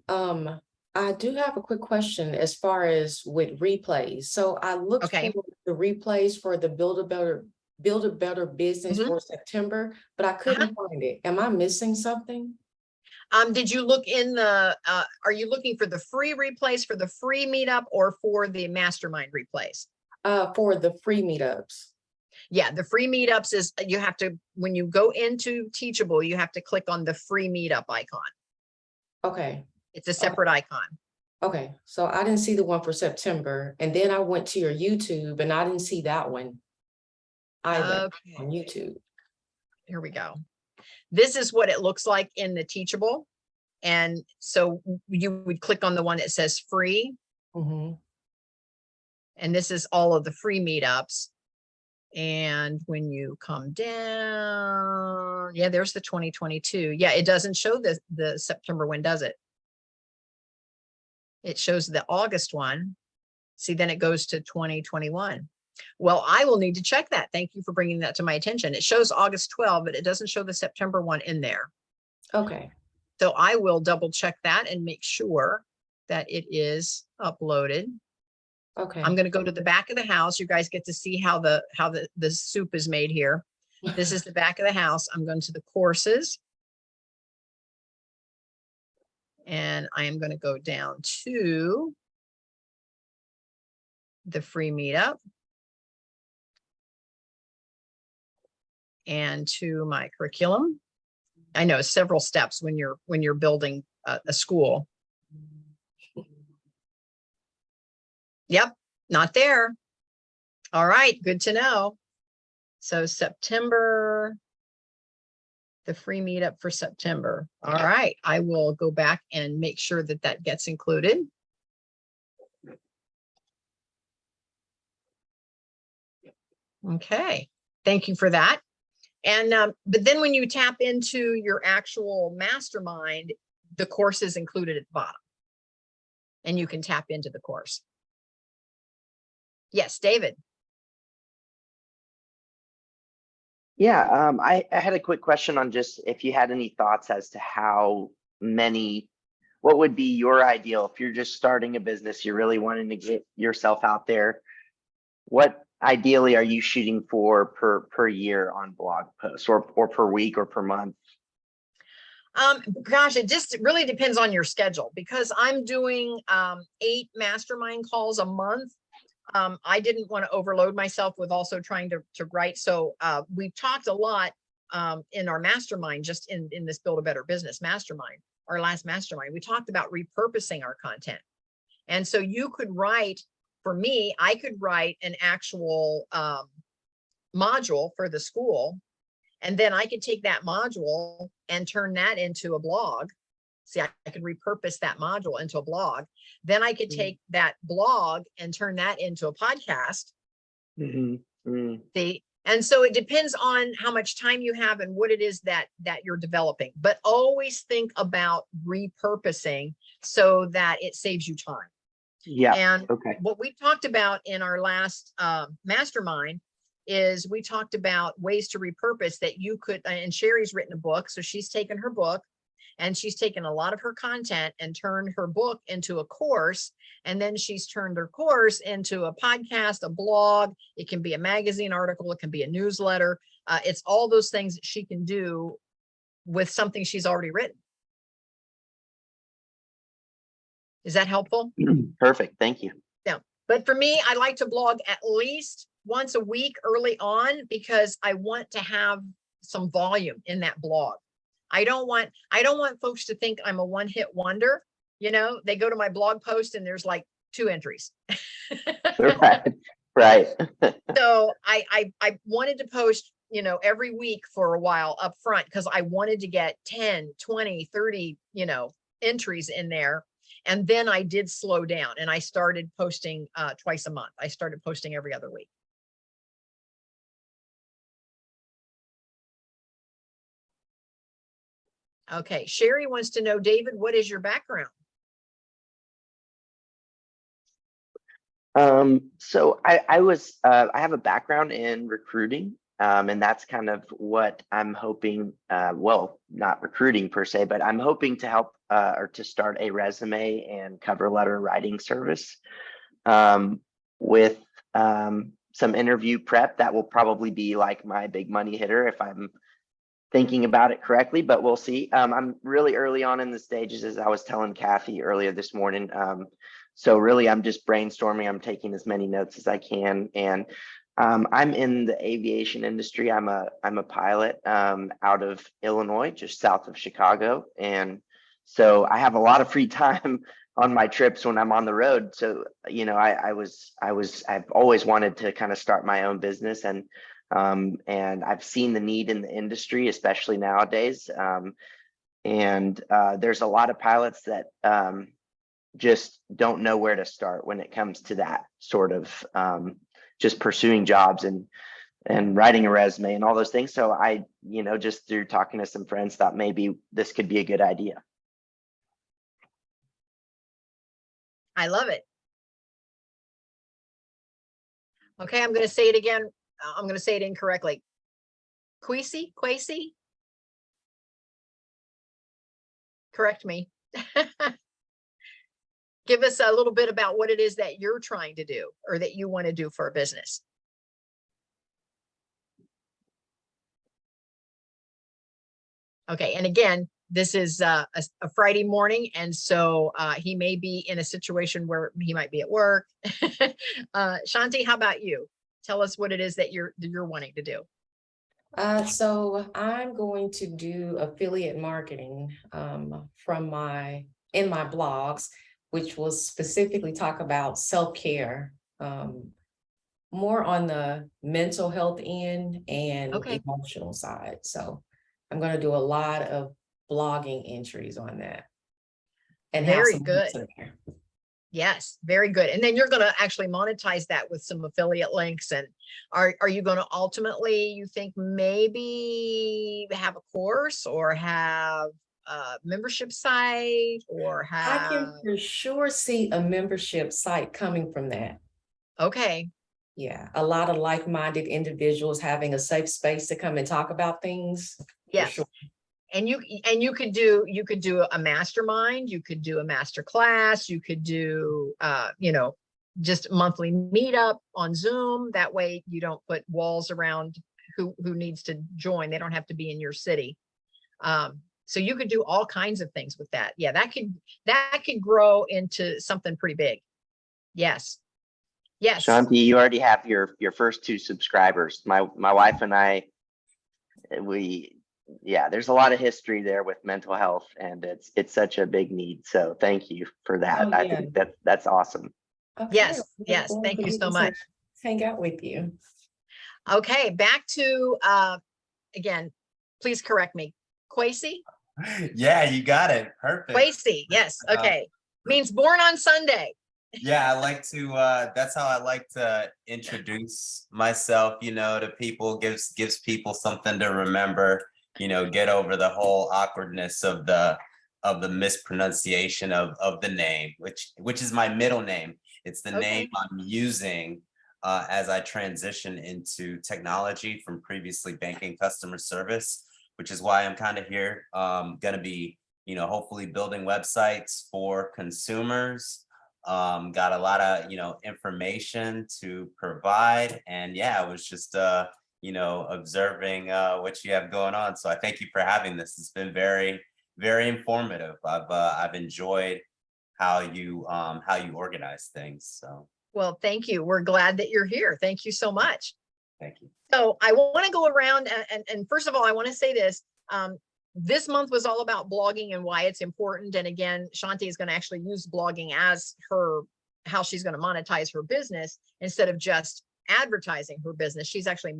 I do have a quick question as far as with replays. So I looked Okay. for the replays for the Build a Better Business for September, but I couldn't find it. Am I missing something? Did you look in are you looking for the free replays for the free meetup, or for the mastermind replays? For the free meetups. Yeah, the free meetups is, you have to, when you go into Teachable, you have to click on the free meetup icon. Okay. It's a separate icon. Okay. So I didn't see the one for September, and then I went to your YouTube and I didn't see that one either on YouTube. Here we go. This is what it looks like in the Teachable. And so you would click on the one that says free. Mm-hmm. And this is all of the free meetups. And when you come down, yeah, there's the 2022. Yeah, it doesn't show the September one, does it? It shows the August one. See, then it goes to 2021. Well, I will need to check that. Thank you for bringing that to my attention. It shows August 12, but it doesn't show the September one in there. Okay. So I will double check that and make sure that it is uploaded. Okay. I'm going to go to the back of the house. You guys get to see how the soup is made here. This is the back of the house. I'm going to the courses. And I am going to go down to the free meetup. And to my curriculum. I know several steps when you're building a school. Yep, not there. All right, good to know. So September, the free meetup for September. All right, I will go back and make sure that that gets included. Okay, thank you for that. And but then when you tap into your actual mastermind, the course is included at the bottom, and you can tap into the course. Yes, David. Yeah, I had a quick question on just if you had any thoughts as to what would be your ideal if you're just starting a business, you're really wanting to get yourself out there. What ideally are you shooting for per year on blog posts, or per week, or per month? Gosh, it just really depends on your schedule, because I'm doing 8 mastermind calls a month. I didn't want to overload myself with also trying to write. So we've talked a lot in our mastermind, just in this Build a Better Business mastermind, our last mastermind, we talked about repurposing our content. And so you could write, for me, I could write an actual module for the school, And then I could take that module and turn that into a blog. See, I could repurpose that module into a blog. Then I could take that blog and turn that into a podcast. See, and so it depends on how much time you have and what it is that you're developing. But always think about repurposing so that it saves you time. Yeah. And Okay. what we talked about in our last mastermind is we talked about ways to repurpose that you could, and Sherry's written a book. So she's taken her book and she's taken a lot of her content and turned her book into a course. And then she's turned her course into a podcast, a blog. It can be a magazine article. It can be a newsletter. It's all those things that she can do with something she's already written. Is that helpful? Perfect. Thank you. Yeah. But for me, I like to blog at least once a week early on because I want to have some volume in that blog. I don't want folks to think I'm a one-hit wonder. You know, they go to my blog post and there's like 2 entries. Right. So I wanted to post, you know, every week for a while up front because I wanted to get 10, 20, 30, you know, entries in there. And then I did slow down and I started posting twice a month. I started posting every other week. Okay, Sherry wants to know, David, what is your background? So I have a background in recruiting, and that's kind of what I'm hoping, well, not recruiting per se, but I'm hoping to help or to start a resume and cover letter writing service with some interview prep. That will probably be like my big money hitter if I'm thinking about it correctly, but we'll see. I'm really early on in the stages, as I was telling Kathy earlier this morning. So really, I'm just brainstorming. I'm taking as many notes as I can, and I'm in the aviation industry. I'm a pilot out of Illinois, just south of Chicago, and so I have a lot of free time on my trips when I'm on the road. So you know, I've always wanted to kind of start my own business, and I've seen the need in the industry, especially nowadays. And there's a lot of pilots that just don't know where to start when it comes to that sort of just pursuing jobs and writing a resume and all those things. So I, you know, just through talking to some friends, thought maybe this could be a good idea. I love it. Okay, I'm going to say it again. I'm going to say it incorrectly. Quasi? Correct me. Give us a little bit about what it is that you're trying to do or that you want to do for a business. Okay, and again, this is a Friday morning, and so he may be in a situation where he might be at work. Shanti, how about you? Tell us what it is that you're wanting to do. So I'm going to do affiliate marketing in my blogs, which will specifically talk about self-care, more on the mental health end and emotional side. So I'm going to do a lot of blogging entries on that. And very good. Yes, very good. And then you're going to actually monetize that with some affiliate links. And are you going to ultimately, you think, maybe have a course or have a membership site or have? I can for sure see a membership site coming from that. Okay. Yeah, a lot of like-minded individuals having a safe space to come and talk about things. Yes. Sure. And you could do a mastermind, you could do a master class, you could do you know, just monthly meetup on Zoom. That way you don't put walls around who needs to join. They don't have to be in your city. So you could do all kinds of things with that. Yeah, that could grow into something pretty big. Yes. Yes. Shanti, you already have your first 2 subscribers. My wife and I, yeah, there's a lot of history there with mental health, and it's such a big need. So thank you for that. Oh, yeah. I think that's awesome. Okay. Yes. Thank you so much. Hang out with you. Okay, back to again, please correct me. Quasi? Yeah, you got it. Perfect. Quasi, yes, okay. Means born on Sunday. Yeah, I like to, that's how I like to introduce myself, you know, to people, gives people something to remember, you know, get over the whole awkwardness of the mispronunciation of the name, which is my middle name. It's the name Okay. I'm using as I transition into technology from previously banking customer service, which is why I'm kind of here. Gonna be, you know, hopefully building websites for consumers. Got a lot of, you know, information to provide. And yeah, I was just, you know, observing what you have going on. So I thank you for having this. It's been very, very informative. I've enjoyed how you organize things. So Well, thank you. We're glad that you're here. Thank you so much. thank you. So I want to go around and first of all, I want to say this. This month was all about blogging and why it's important. And again, Shanti is going to actually use blogging as how she's going to monetize her business instead of just advertising her business. She's actually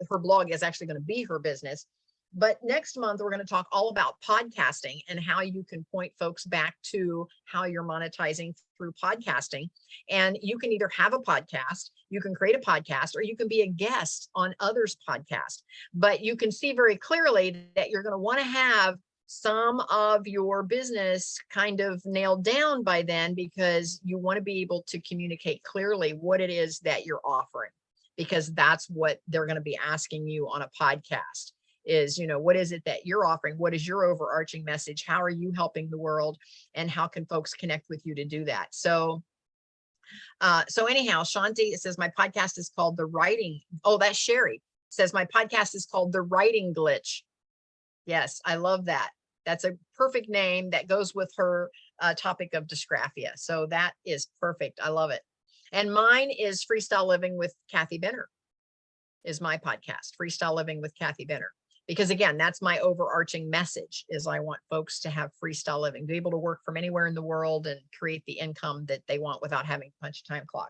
her blog is actually going to be her business. But next month, we're going to talk all about podcasting and how you can point folks back to how you're monetizing through podcasting. And you can either have a podcast, you can create a podcast, or you can be a guest on others' podcasts. But you can see very clearly that you're going to want to have some of your business kind of nailed down by then, because you want to be able to communicate clearly what it is that you're offering, because that's what they're going to be asking you on a podcast. Is, you know, what is it that you're offering? What is your overarching message? How are you helping the world? And how can folks connect with you to do that? So anyhow, Shanti, it says my podcast is called The Writing. Oh, that's Sherry. Says my podcast is called The Writing Glitch. Yes, I love that. That's a perfect name that goes with her topic of dysgraphia. So that is perfect. I love it. And mine is Freestyle Living with Kathy Benner is my podcast, Freestyle Living with Kathy Benner. Because again, that's my overarching message is I want folks to have freestyle living, be able to work from anywhere in the world and create the income that they want without having to punch a time clock.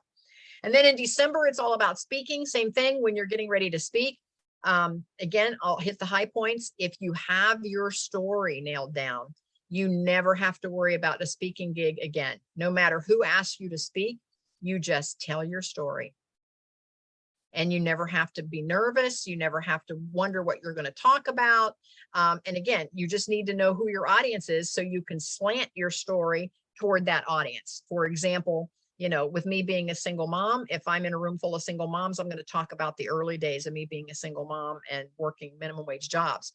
And then in December, it's all about speaking. Same thing when you're getting ready to speak. Again, I'll hit the high points. If you have your story nailed down, you never have to worry about a speaking gig again. No matter who asks you to speak, you just tell your story. And you never have to be nervous. You never have to wonder what you're going to talk about. And again, you just need to know who your audience is so you can slant your story toward that audience. For example, you know, with me being a single mom, if I'm in a room full of single moms, I'm going to talk about the early days of me being a single mom and working minimum wage jobs.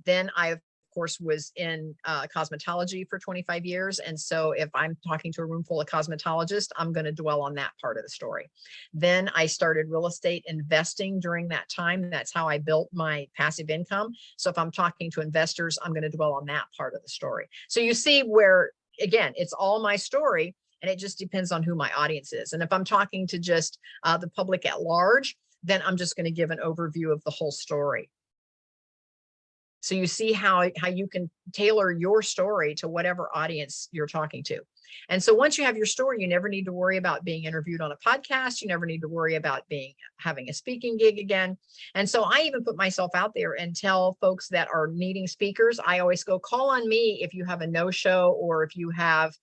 Then I, of course, was in cosmetology for 25 years. And so if I'm talking to a room full of cosmetologists, I'm going to dwell on that part of the story. Then I started real estate investing during that time. That's how I built my passive income. So if I'm talking to investors, I'm going to dwell on that part of the story. So you see where, again, it's all my story, and it just depends on who my audience is. And if I'm talking to just the public at large, then I'm just going to give an overview of the whole story. So you see how you can tailor your story to whatever audience you're talking to. And so once you have your story, you never need to worry about being interviewed on a podcast. You never need to worry about having a speaking gig again. And so I even put myself out there and tell folks that are needing speakers, I always go, call on me if you have a no-show, or if you have,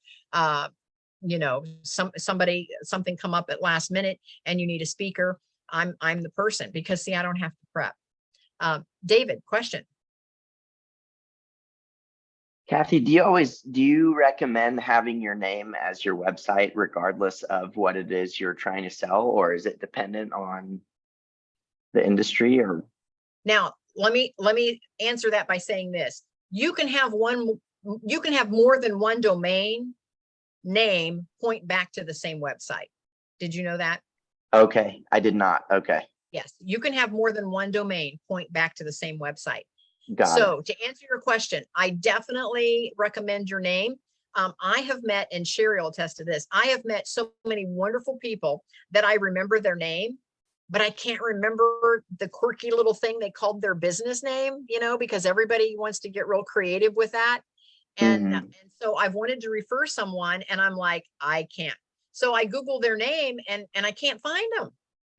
you know, something come up at last minute and you need a speaker. I'm the person, because see, I don't have to prep. David, question. Kathy, do you recommend having your name as your website regardless of what it is you're trying to sell, or is it dependent on the industry? Or now let me answer that by saying this. You can have more than one domain name point back to the same website. Did you know that? Okay, I did not. Okay, Yes, you can have more than one domain point back to the same website. got it. So to answer your question, I definitely recommend your name. I have met, and Sherry will attest to this, I have met so many wonderful people that I remember their name, but I can't remember the quirky little thing they called their business name, you know, because everybody wants to get real creative with that. And, Mhm. and so I've wanted to refer someone, and I'm like, I can't. So I Google their name and I can't find them.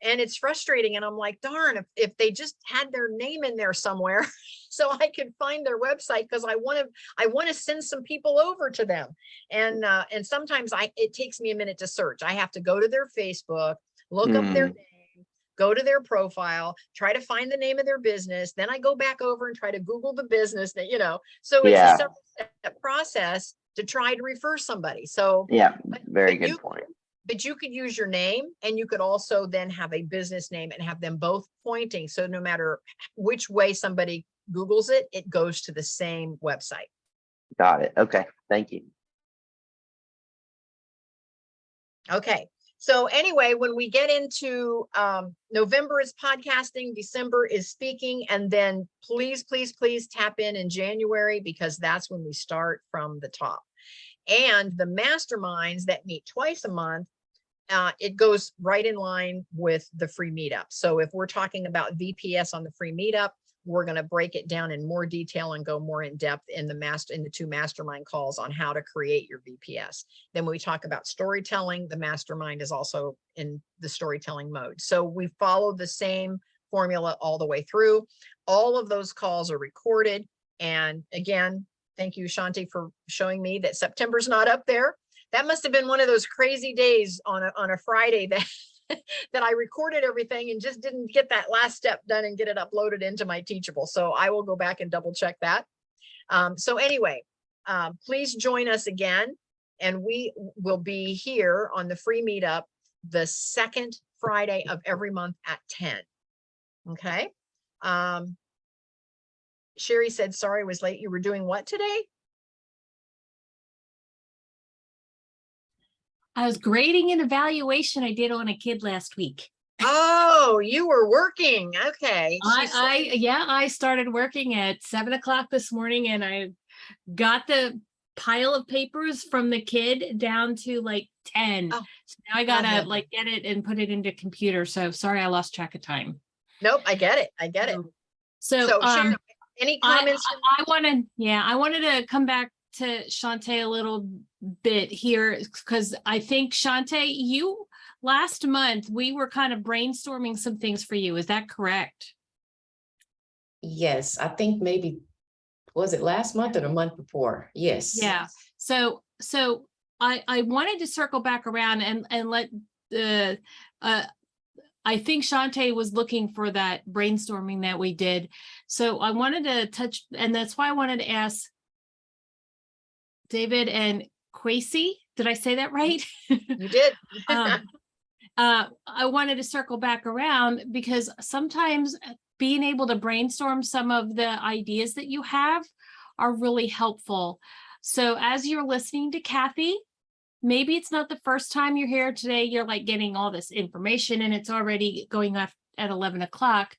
And it's frustrating. And I'm like, darn, if they just had their name in there somewhere so I could find their website, because I want to send some people over to them. And sometimes it takes me a minute to search. I have to go to their Facebook, look up their name, go to their profile, try to find the name of their business. Then I go back over and try to Google the business that, so it's a Yeah. several step process to try to refer somebody. So Yeah, but very you good point. but you could use your name, and you could also then have a business name and have them both pointing. So no matter which way somebody Googles it, it goes to the same website. Got it. Okay, thank you. Okay. So anyway, when we get into November is podcasting, December is speaking, and then please, please, please tap in January, because that's when we start from the top. And the masterminds that meet twice a month, it goes right in line with the free meetup. So if we're talking about VPS on the free meetup, we're going to break it down in more detail and go more in depth in the 2 mastermind calls on how to create your VPS. Then when we talk about storytelling, the mastermind is also in the storytelling mode. So we follow the same formula all the way through. All of those calls are recorded. And again, thank you, Shanti, for showing me that September's not up there. That must have been one of those crazy days on a Friday that that I recorded everything and just didn't get that last step done and get it uploaded into my Teachable. So I will go back and double check that. So anyway, please join us again, and we will be here on the free meetup the second Friday of every month at 10. Okay. Sherry said, sorry, I was late. You were doing what today? I was grading an evaluation I did on a kid last week. Oh, you were working. Okay. I started working at 7 o'clock this morning, and I got the pile of papers from the kid down to like 10. Oh, so now I gotta okay. like get it and put it into computer. So sorry, I lost track of time. Nope, I get it. I get it. So Sharon, any comments? I wanted to come back to Shantae a little bit here, because I think Shantae, you last month we were kind of brainstorming some things for you. Is that correct? Yes, I think maybe, was it last month or the month before? Yes. Yeah. So I wanted to circle back around and let the I think Shantae was looking for that brainstorming that we did. So I wanted to touch, and that's why I wanted to ask David and Quasi. Did I say that right? You did. I wanted to circle back around, because sometimes being able to brainstorm some of the ideas that you have are really helpful. So as you're listening to Kathy, maybe it's not the first time you're here today, you're like getting all this information and it's already going off at 11 o'clock.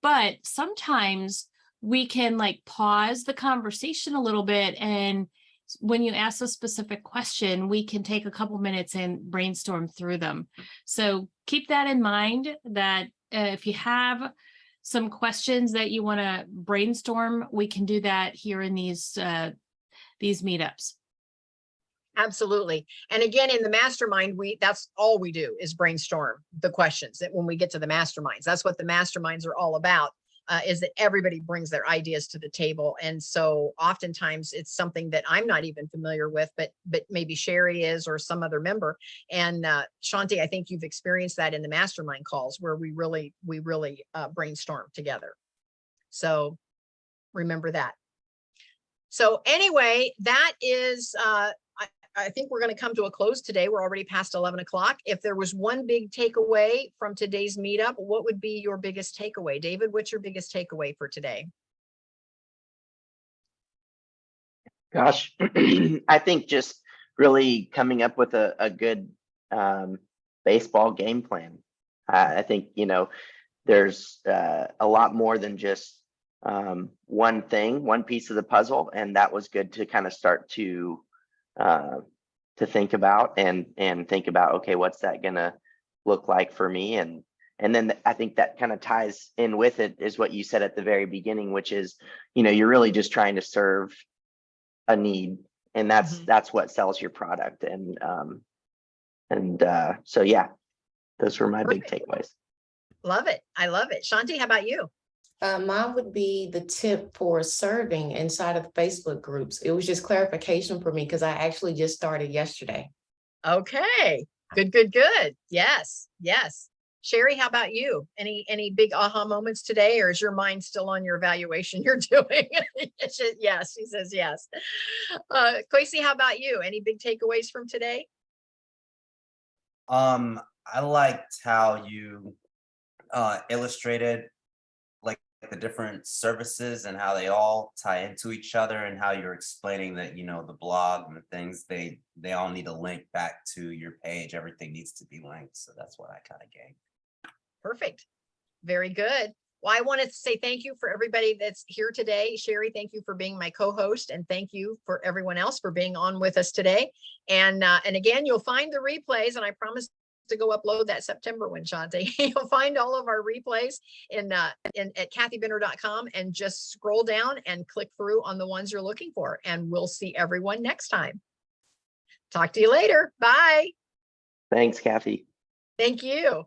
But sometimes we can like pause the conversation a little bit, and when you ask a specific question, we can take a couple minutes and brainstorm through them. So keep that in mind, that if you have some questions that you want to brainstorm, we can do that here in these meetups. Absolutely. And again, in the mastermind, that's all we do is brainstorm the questions that when we get to the masterminds. That's what the masterminds are all about, is that everybody brings their ideas to the table. And so oftentimes it's something that I'm not even familiar with, but maybe Sherry is, or some other member. And Shanti, I think you've experienced that in the mastermind calls where we really brainstorm together. So remember that. So anyway, that is, I think we're going to come to a close today. We're already past 11 o'clock. If there was one big takeaway from today's meetup, what would be your biggest takeaway? David, what's your biggest takeaway for today? Gosh, I think just really coming up with a good baseball game plan. I think, there's a lot more than just one piece of the puzzle. And that was good to kind of start to think about and think about, okay, what's that gonna look like for me? And then I think that kind of ties in with it is what you said at the very beginning, which is, you're really just trying to serve a need, and that's what sells your product. So yeah, those were my big takeaways. Love it. I love it. Shanti, how about you? Mine would be the tip for serving inside of Facebook groups. It was just clarification for me because I actually just started yesterday. Okay, good, good, good. Yes, yes. Sherry, how about you? Any big aha moments today, or is your mind still on your evaluation you're doing? Yes, she says yes. Kwesi, how about you? Any big takeaways from today? I liked how you illustrated like the different services and how they all tie into each other, and how you're explaining that, you know, the blog and the things, they all need to link back to your page. Everything needs to be linked. So that's what I kind of gained. Perfect. Very good. Well, I wanted to say thank you for everybody that's here today. Sherry, thank you for being my co-host, and thank you for everyone else for being on with us today. And again, you'll find the replays, and I promise to go upload that September one, Shanti. You'll find all of our replays at kathybender.com, and just scroll down and click through on the ones you're looking for. And we'll see everyone next time. Talk to you later. Bye. Thanks, Kathy. Thank you.